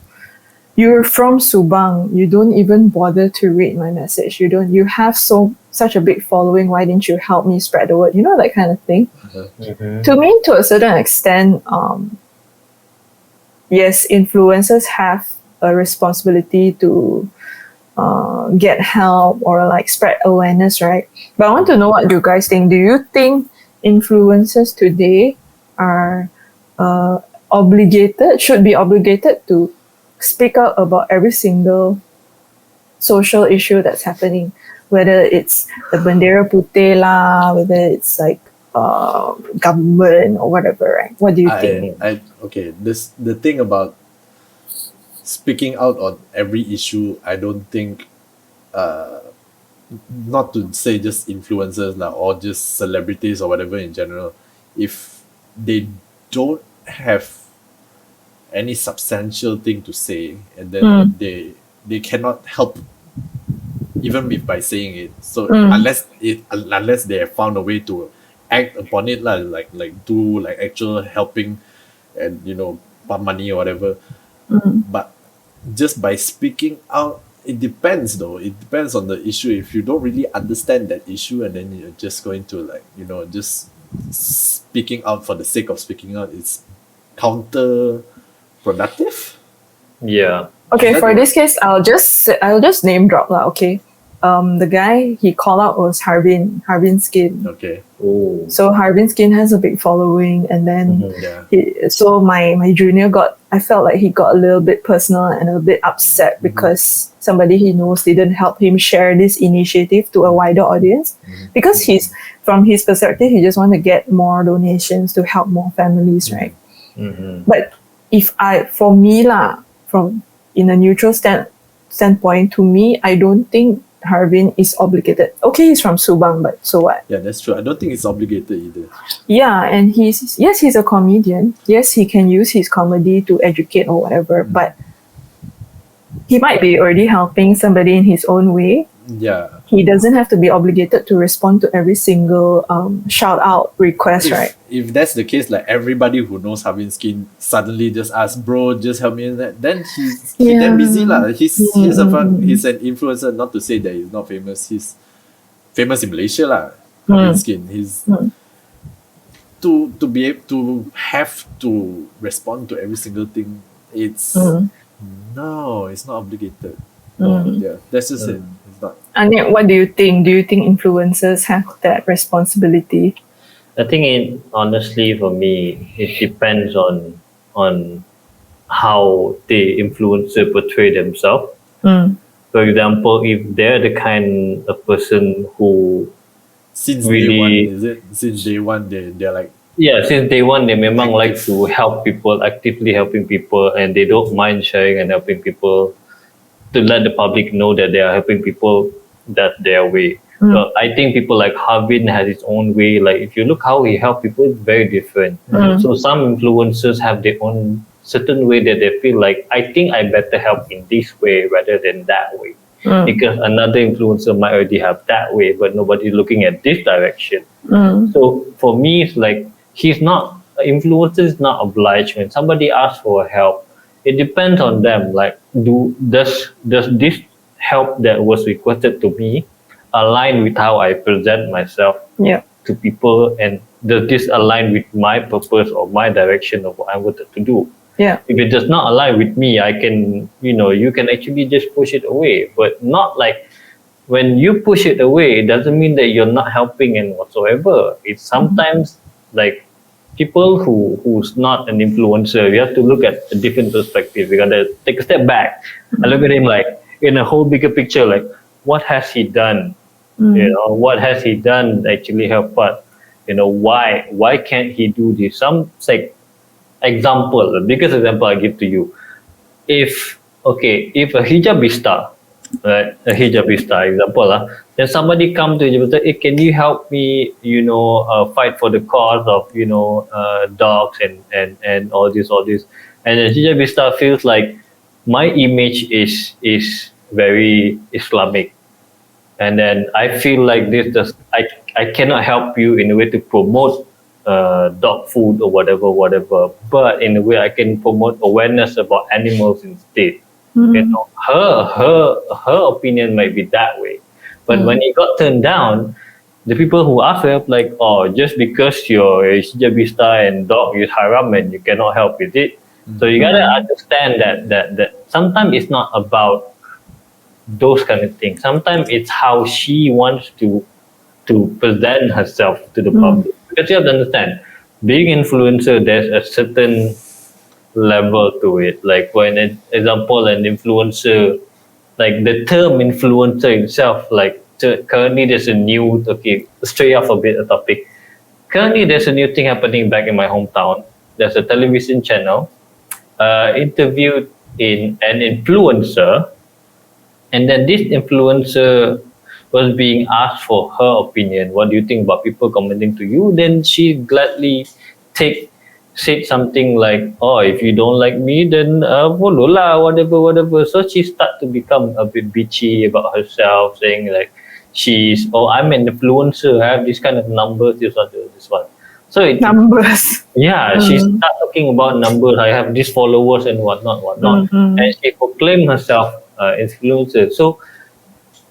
from Subang. You don't even bother to read my message. You have such a big following. Why didn't you help me spread the word? That kind of thing. To me, to a certain extent, yes, influencers have a responsibility to get help or like spread awareness, right? But I want to know what you guys think. Do you think influencers today are should be obligated to speak out about every single social issue that's happening, whether it's the Bendera Putih lah, whether it's like government or whatever, right? What do you think? The thing about speaking out on every issue, I don't think, not to say just influencers lah, or just celebrities or whatever in general, if they don't have any substantial thing to say, and then they cannot help even by saying it. So unless they have found a way to act upon it, like do like actual helping and pump money or whatever. But just by speaking out, it depends though. It depends on the issue. If you don't really understand that issue and then you're just going to just speaking out for the sake of speaking out, it's counterproductive. Yeah. Okay, for this case, I'll just name drop lah. Okay, the guy he called out was Harbin Skin. Okay. Oh. So Harbin Skin has a big following, and then so my junior I felt like he got a little bit personal and a bit upset because somebody he knows didn't help him share this initiative to a wider audience. Because from his perspective, he just want to get more donations to help more families, right? But for me from in a neutral standpoint, to me, I don't think Harbin is obligated. Okay, he's from Subang, but so what? Yeah, that's true. I don't think it's obligated either. Yeah, and he's a comedian. Yes, he can use his comedy to educate or whatever, but he might be already helping somebody in his own way. Yeah. He doesn't have to be obligated to respond to every single shout out request, right? If that's the case, like everybody who knows Harbin Skin suddenly just asks, bro, just help me in that, then he's damn busy lah. He's an influencer, not to say that he's not famous. He's famous in Malaysia lah. Harbin Skin. He's to be able to have to respond to every single thing. It's no, it's not obligated. Yeah, that's just it. not. And yet, what do you think? Do you think influencers have that responsibility? I think honestly for me, it depends on how the influencer portray themselves. Mm. For example, if they're the kind of person who Since really, day one, is it? Since day one, they're like, yeah, since day one they memang like active. to help people, actively helping people, and they don't mind sharing and helping people to let the public know that they are helping people that their way. So I think people like Harvin has his own way. Like if you look how he help people, it's very different. So some influencers have their own certain way that they feel like I think I better help in this way rather than that way. Because another influencer might already have that way, but nobody's looking at this direction. So for me, it's like influencer is not obliged when somebody asks for help. It depends on them. Like, does this help that was requested to me align with how I present myself Yeah. to people, and does this align with my purpose or my direction of what I wanted to do? Yeah. If it does not align with me, I can, you can actually just push it away. But not like when you push it away, it doesn't mean that you're not helping and whatsoever. It's sometimes like people who's not an influencer, you have to look at a different perspective. You gotta take a step back and look at him like in a whole bigger picture, like what has he done? What has he done actually help us? Why can't he do this? Some like example, the biggest example I give to you. If a hijabista, right, a hijabista example, then somebody come to hijabista, hey, can you help me, fight for the cause of, dogs and all this, and the hijabista feels like my image is very Islamic, and then I feel like I cannot help you in a way to promote dog food or whatever, but in a way I can promote awareness about animals instead. Her opinion might be that way, but when it got turned down, the people who asked for help, like, oh, just because you're a hijabista and dog is haram and you cannot help with it. So you gotta understand that sometimes it's not about those kind of things. Sometimes it's how she wants to present herself to the public. Because you have to understand, being influencer, there's a certain level to it. Like for an example, an influencer, like the term influencer itself, like currently there's a new, straight off a bit a topic. Currently there's a new thing happening back in my hometown. There's a television channel interviewed in an influencer, and then this influencer was being asked for her opinion. What do you think about people commenting to you? Then she gladly said something like, oh, if you don't like me, then follow lah, whatever. So she started to become a bit bitchy about herself, saying like, I'm an influencer, I have this kind of numbers, this one. So Numbers. yeah, she started talking about numbers. I have these followers and whatnot. And she proclaimed herself influencer. So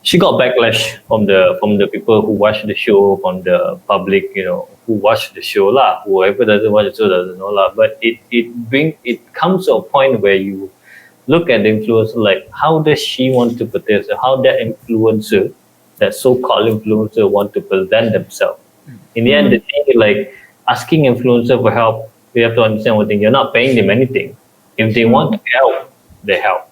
she got backlash from the people who watch the show, from the public, who watch the show lah. Whoever doesn't watch the show doesn't know lah. But it comes to a point where you look at the influencer, like how does she want to portray herself? How that so-called influencer want to present themselves? In the end, the thing is like asking influencer for help. You have to understand one thing: you're not paying them anything. If they want to help, they help.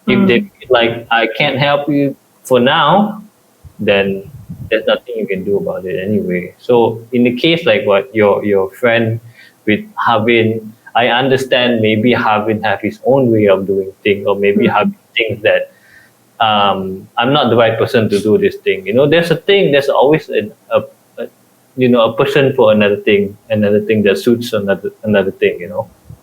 If they feel like I can't help you for now, then there's nothing you can do about it anyway. So in the case like what your friend with Harvin, I understand maybe Harvin have his own way of doing things, or maybe Harvin thinks that I'm not the right person to do this thing. There's always a person for another thing that suits another thing.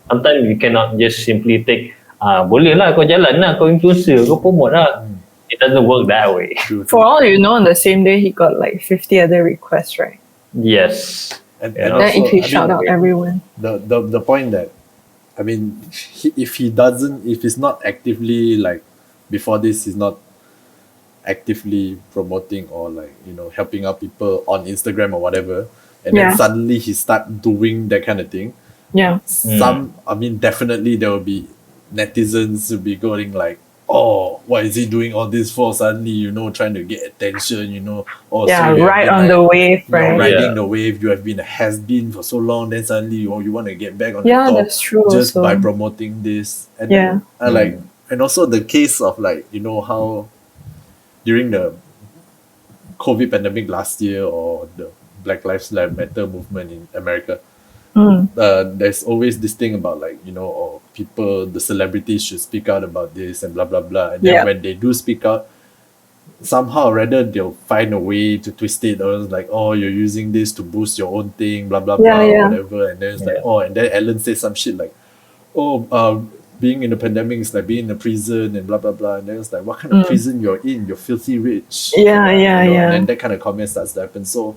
Sometimes you cannot just simply take boleh lah kau jalan lah, kau influencer, kau promote lah. It doesn't work that way. For all you know, on the same day he got like 50 other requests, right? Yes. And Then also, if he shout out everyone. The point that, I mean, if he's not actively, like before this, he's not actively promoting or like helping out people on Instagram or whatever, and then suddenly he start doing that kind of thing. Yeah. Definitely there will be netizens will be going like, oh, what is he doing all this for? Suddenly, trying to get attention, oh, Yeah, so you have right been, on the wave, right? riding Yeah. the wave, you have been a has-been for so long, then suddenly you want to get back on Yeah, the top that's true just also. by promoting this. And Yeah. I like, and also the case of like, how during the COVID pandemic last year or the Black Lives Matter movement in America, there's always this thing about like, or people, the celebrities should speak out about this and blah blah blah. And then Yeah. when they do speak out, somehow or rather they'll find a way to twist it, or it's like, oh, you're using this to boost your own thing, blah blah Yeah, blah, yeah. or whatever. And then it's like, Yeah. oh, and then Ellen says some shit like, oh, being in a pandemic is like being in a prison and blah blah blah. And then it's like, what kind of prison you're in? You're filthy rich. Yeah, yeah, And yeah. then that kind of comment starts to happen. So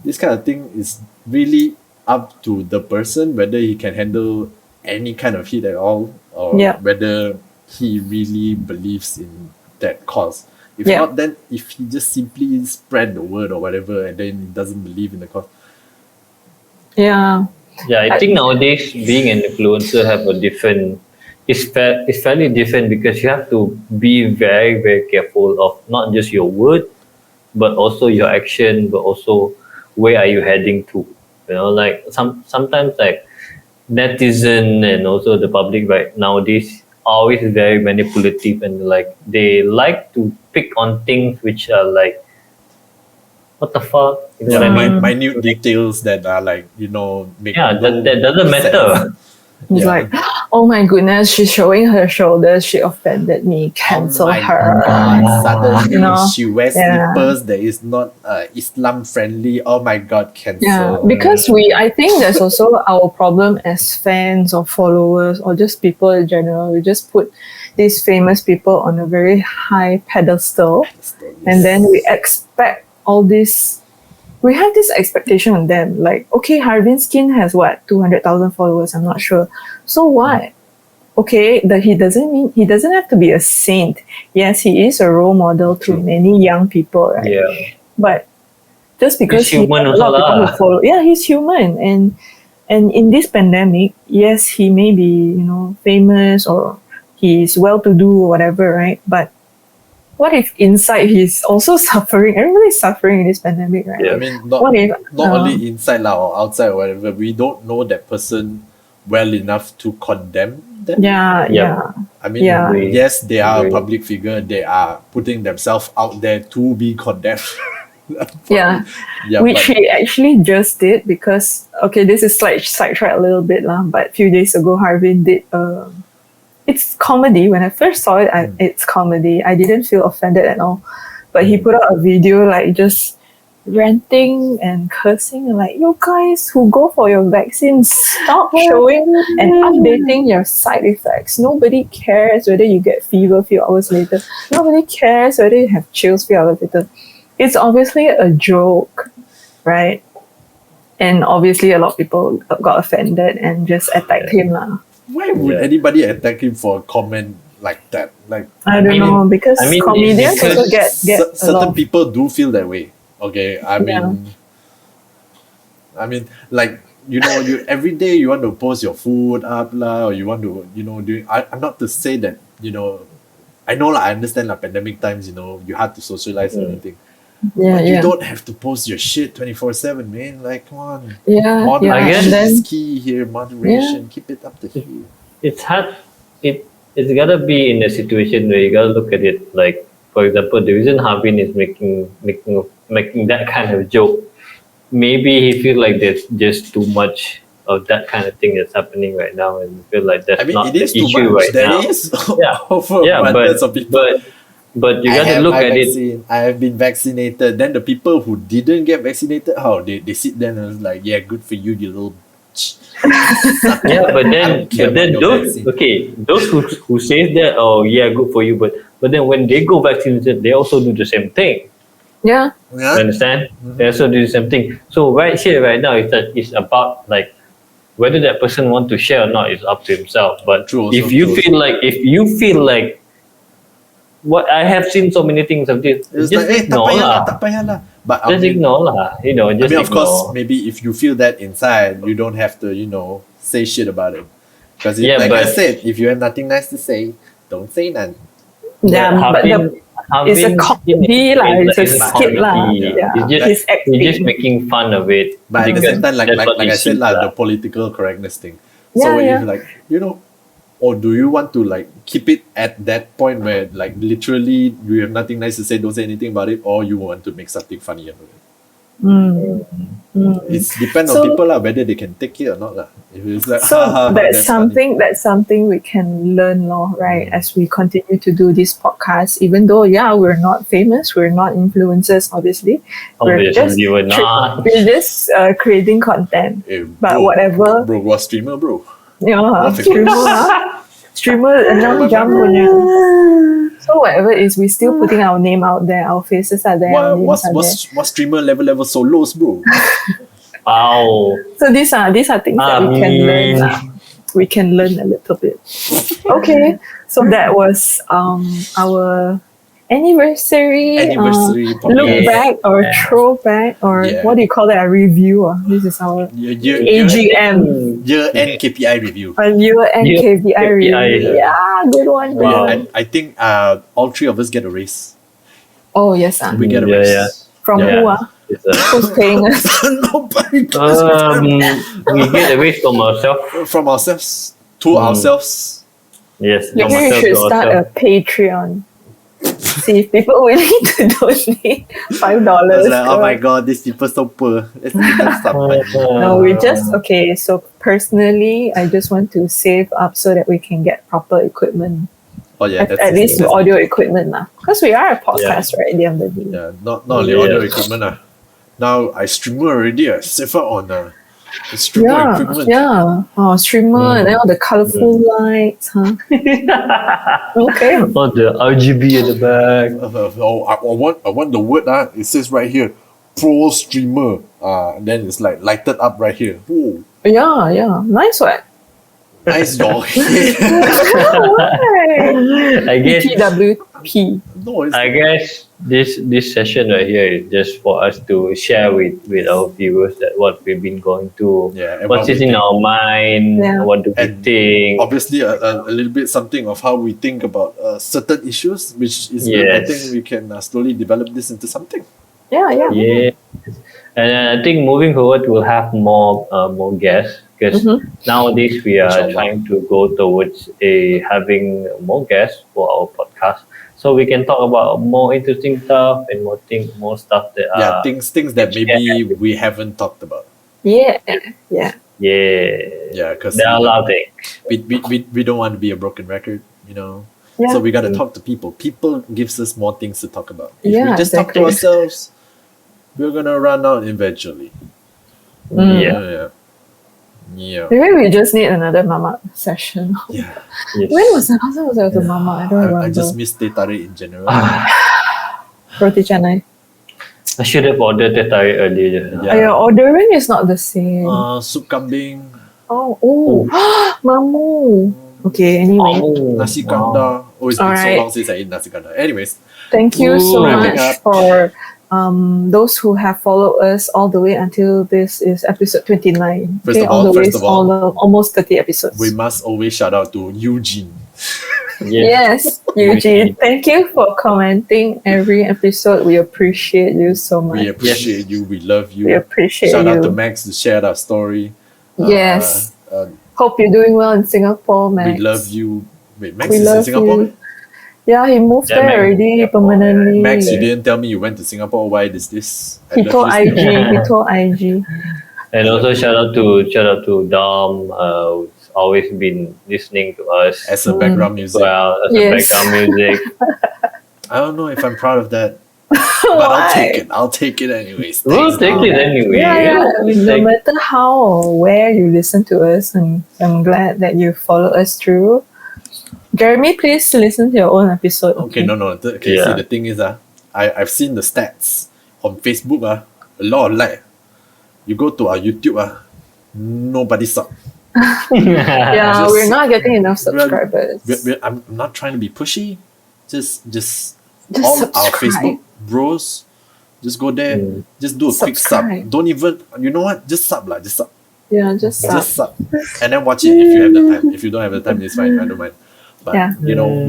this kind of thing is really up to the person whether he can handle any kind of heat at all, or Yeah. whether he really believes in that cause. If Yeah. not, then if he just simply spread the word or whatever and then he doesn't believe in the cause. Yeah. Yeah, I think nowadays being an influencer have a different. It's fairly different because you have to be very very careful of not just your word, but also your action, but also where are you heading to. Like sometimes like netizen and also the public right nowadays are always very manipulative, and like they like to pick on things which are like, what the fuck, you know what I mean? Minute details that are like, make Yeah, no that doesn't matter. sense. It's Yeah. like, oh my goodness, she's showing her shoulders. She offended me. Cancel Oh my her. God, suddenly You know, she wears yeah. slippers that is not Islam friendly. Oh my God, cancel. Yeah, because I think there's also our problem as fans or followers or just people in general. We just put these famous people on a very high pedestal, and then we expect all this. We have this expectation on them. Like, okay, Harvin Skin has what, 200,000 followers? I'm not sure. So what? Okay, he doesn't have to be a saint. Yes, he is a role model to many young people, right? Yeah. But just because He's human has a lot of also people lah. who follow, yeah, he's human, and in this pandemic, yes, he may be famous or he's well-to-do or whatever, right? But what if inside he's also suffering? Everybody's suffering in this pandemic, right? I mean, not What if only inside or outside or whatever. We don't know that person well enough to condemn them. Yeah, Yeah. yeah, I mean, Yeah. yes, they are a Agree. public figure. They are putting themselves out there to be condemned. yeah. Yeah, Which but he actually just did because, okay, this is like sidetrack a little bit lah. But a few days ago, Harvin did it's comedy. When I first saw it, it's comedy. I didn't feel offended at all. But he put out a video like just ranting and cursing, like, you guys who go for your vaccines, stop showing and updating your side effects. Nobody cares whether you get fever a few hours later. Nobody cares whether you have chills a few hours later. It's obviously a joke, right? And obviously a lot of people got offended and just attacked him lah. why would Yeah. anybody attack him for a comment like that? Like, I don't mean- know, because I mean, comedians because also get a lot certain of, people do feel that way. Okay, I mean, like, you every day you want to post your food up lah, or you want to, I'm not to say that, I know lah, I understand lah, pandemic times, you have to socialize and everything. yeah, But you yeah, don't have to post your shit 24/7, man. Like, come on. yeah, Moderation I guess- and then is key here. Moderation. Keep it up to here. It's hard. It's gotta be in a situation where you gotta look at it. Like, for example, the reason Harvin is making that kind of joke, maybe he feel like there's just too much of that kind of thing that's happening right now, and feel like that's I mean, not it the is too issue much. right There now. is Yeah. over Yeah, abundance of people. but you I gotta have look my at it. vaccine. I have been vaccinated. Then the people who didn't get vaccinated, how they sit there and it's like, yeah, good for you, you little bitch. Yeah, but I then don't care about your those vaccine. those who says that, oh yeah, good for you, but then when they go vaccinated, they also do the same thing. yeah, You understand? They also do the same thing. So right here, right now, it's about like whether that person want to share or not is up to himself. But True also, if you true feel like what I have seen so many things of this, It's just like, ignore tak payah lah. But Just ignore lah. I Just mean, of ignore. course, maybe if you feel that inside, you don't have to, say shit about it. Because Yeah, like I but- said, if you have nothing nice to say, don't say none. Yeah, but it's a comedy lah. It's a skit lah. Yeah. Yeah, he's acting. He's just making fun of it. But at the same time, that's what like he I said, sees the political correctness thing. Yeah, So yeah. if like, or do you want to like keep it at that point where like literally you have nothing nice to say, don't say anything about it, or you want to make something funny out of it? It depends on people lah, whether they can take it or not lah. If it's like, So that's funny. something we can learn, right? As we continue to do this podcast, even though we're not famous, we're not influencers, obviously. Obviously, we're not. We're just creating content. But Bro, whatever. Bro, was streamer, bro. Streamer 6 jam punya. So whatever it is, we still putting our name out there, our faces are there. our names are there. What streamer level solos, bro? Wow. So these are things that we can learn. We can learn a little bit. Okay, so that was our anniversary podcast. look back or throwback or what do you call that? A review. This is our AGM. Year-end KPI review. A year-end KPI review. Yeah, good one. Wow. I think all three of us get a raise. Oh yes, We get a raise. Yeah. from who? Who's paying us? Nobody. We get a raise from ourselves. From ourselves to ourselves. Yes. Maybe from we ourselves should to start ourselves. a Patreon. See if people willing to donate $5. It's like, oh my god, these people so poor. Let's give them some money. No, we just so personally, I just want to save up so that we can get proper equipment. Oh yeah, At least audio equipment lah. Because we are a podcast, right? At the end of the day. Yeah, not only audio equipment. Now I streamer already. I save up on the streamer equipment. Yeah. Oh, streamer and then all the colorful lights, huh? Okay. Oh, the RGB at the back. I want the word. It says right here, pro streamer. Then it's like lighted up right here. Ooh, Yeah. Nice one. nice dog. I guess TTWP. No, it's I guess this session right here is just for us to share with our viewers that what we've been going through, and what's what we in our mind, what do we And think. obviously a little bit something of how we think about certain issues, which is good. I think we can slowly develop this into something. Yeah. Yeah, and I think moving forward we'll have more guests because nowadays we are Inshallah. trying to go towards having more guests for our podcast, so we can talk about more interesting stuff and more stuff that Yeah, things that maybe we haven't talked about. Yeah. yeah, Because there are a lot of things. we don't want to be a broken record, Yeah. So we got to talk to people. People gives us more things to talk about. If Yeah, we just talk to exactly. ourselves, we're gonna run out eventually. Yeah. Yeah. Maybe we just need another mama session. Yeah. Yes. When was the last time was I with mama? I don't remember. I just miss teh tarik in general. Roti canai. I should have ordered the tari earlier. Yeah. Your ordering is not the same. Soup kambing, Mamu. Okay, anyway. nasi kandar. Oh, it's been so Alright. long since I ate nasi kandar. Anyways, Thank you so wrapping much up. for those who have followed us all the way until this is episode 29. First of all, Almost 30 episodes. we must always shout out to Eugene. Yes, Eugene. Thank you for commenting every episode. We appreciate you so much. We appreciate you. We love you. We appreciate Shout out to you. Max who shared our story. Yes. Uh, Hope you're doing well in Singapore, Max. we love you. Wait, Max We is in love Singapore? you. Yeah, he moved Yeah, there Max. already permanently. Max, you didn't tell me you went to Singapore. Why is this? I He love told you. IG. He told IG. And also shout out to Dom, who's always been listening to us As a background music. well as Yes. a background music. I don't know if I'm proud of that. But I'll take it. I'll take it anyways. We'll Thanks, take Dom. it anyway. Yeah. We'll No take- matter how or where you listen to us, and I'm glad that you follow us through. Jeremy, please listen to your own episode. Okay, no. Okay, Yeah. see, the thing is, I've seen the stats on Facebook. A lot of like. You go to our YouTube, nobody sub. Yeah, Just- we're not getting enough subscribers. I'm not trying to be pushy. Just Just all our subscribe. Facebook bros, just go there. Just do a quick sub. Subscribe. Don't even, you know what? Just sub lah. Just sub. Yeah, just Just sub. And then watch it if you have the time. If you don't have the time, it's fine. I don't mind. But Yeah.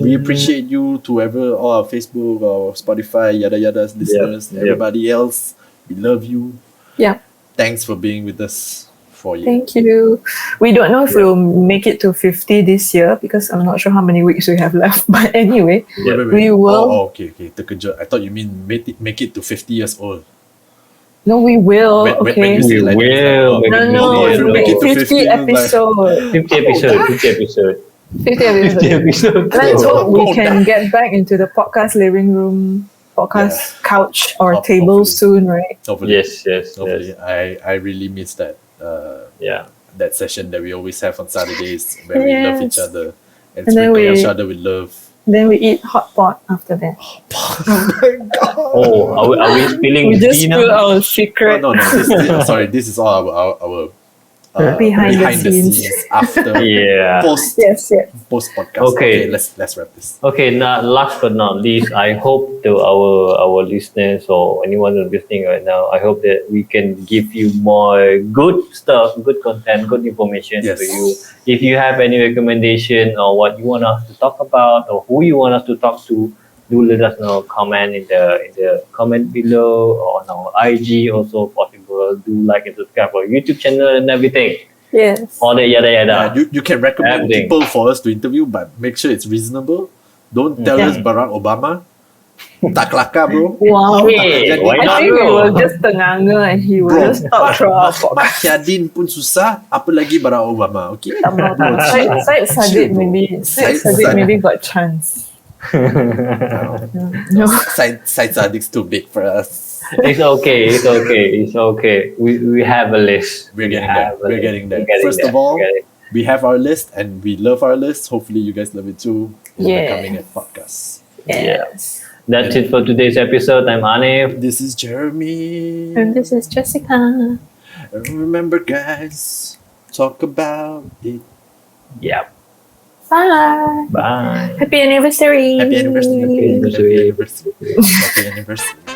we appreciate you to all our Facebook or Spotify, yada yada listeners, Yep. everybody else. We love you. Yeah. Thanks for being with us for you. Thank you. We don't know if we'll make it to 50 this year because I'm not sure how many weeks we have left. But anyway, Wait. we will. Oh, okay. Terkejut. I thought you mean make it to 50 years old. No, we will. When Okay. you say We like that, will. it's like, No, if you make it to 50 50, like, episode. 50 episode. 50 episode. 50 episode. 50 episode. Let's hope we Oh, can get back into the podcast living room, podcast couch or Hopefully. table soon, right? hopefully, Yes. hopefully. I really miss that. Yeah. That session that we always have on Saturdays where we love each Yes. other and And then sprinkle each we- other with love. Then we eat hot pot after that. Oh my god! Oh, are we spilling We just tea spill now? our secret. No. Sorry, this is all our Behind the scenes. after Yeah. post Yes. podcast. Okay. Let's wrap this. Okay, now last but not least, I hope to our listeners or anyone who's listening right now, I hope that we can give you more good stuff, good content, good information Yes. for you. If you have any recommendation or what you want us to talk about or who you want us to talk to, do let us know. Comment in the comment below or on our IG also possible. Do like and subscribe our YouTube channel and everything. Yes. All that yada yada. You can recommend Everything. people for us to interview, but make sure it's reasonable. Don't tell Yeah. us Barack Obama. Tak kelakar, bro. Wow. Okay, why I not, think we bro? will just tenganga and he will Bro, just talk through our podcast. Mahyadin pun susah, apa lagi Barack Obama, okay? Syed Saddiq Chill, bro. maybe Syed Syed Saddiq Saddiq. maybe got chance. No. Syed Saddiq's too big for us. It's okay. We have a list. We're getting We there. have a We're list. getting there. We're getting First there. of all, We're getting- we have our list and we love our list. Hopefully you guys love it too. In the coming podcast. Yes. that's it for today's episode. I'm Anif. This is Jeremy. And this is Jessica. And remember, guys, talk about it. Yeah. Bye. Bye. Happy anniversary. Happy anniversary. Happy anniversary. Happy anniversary. Happy anniversary.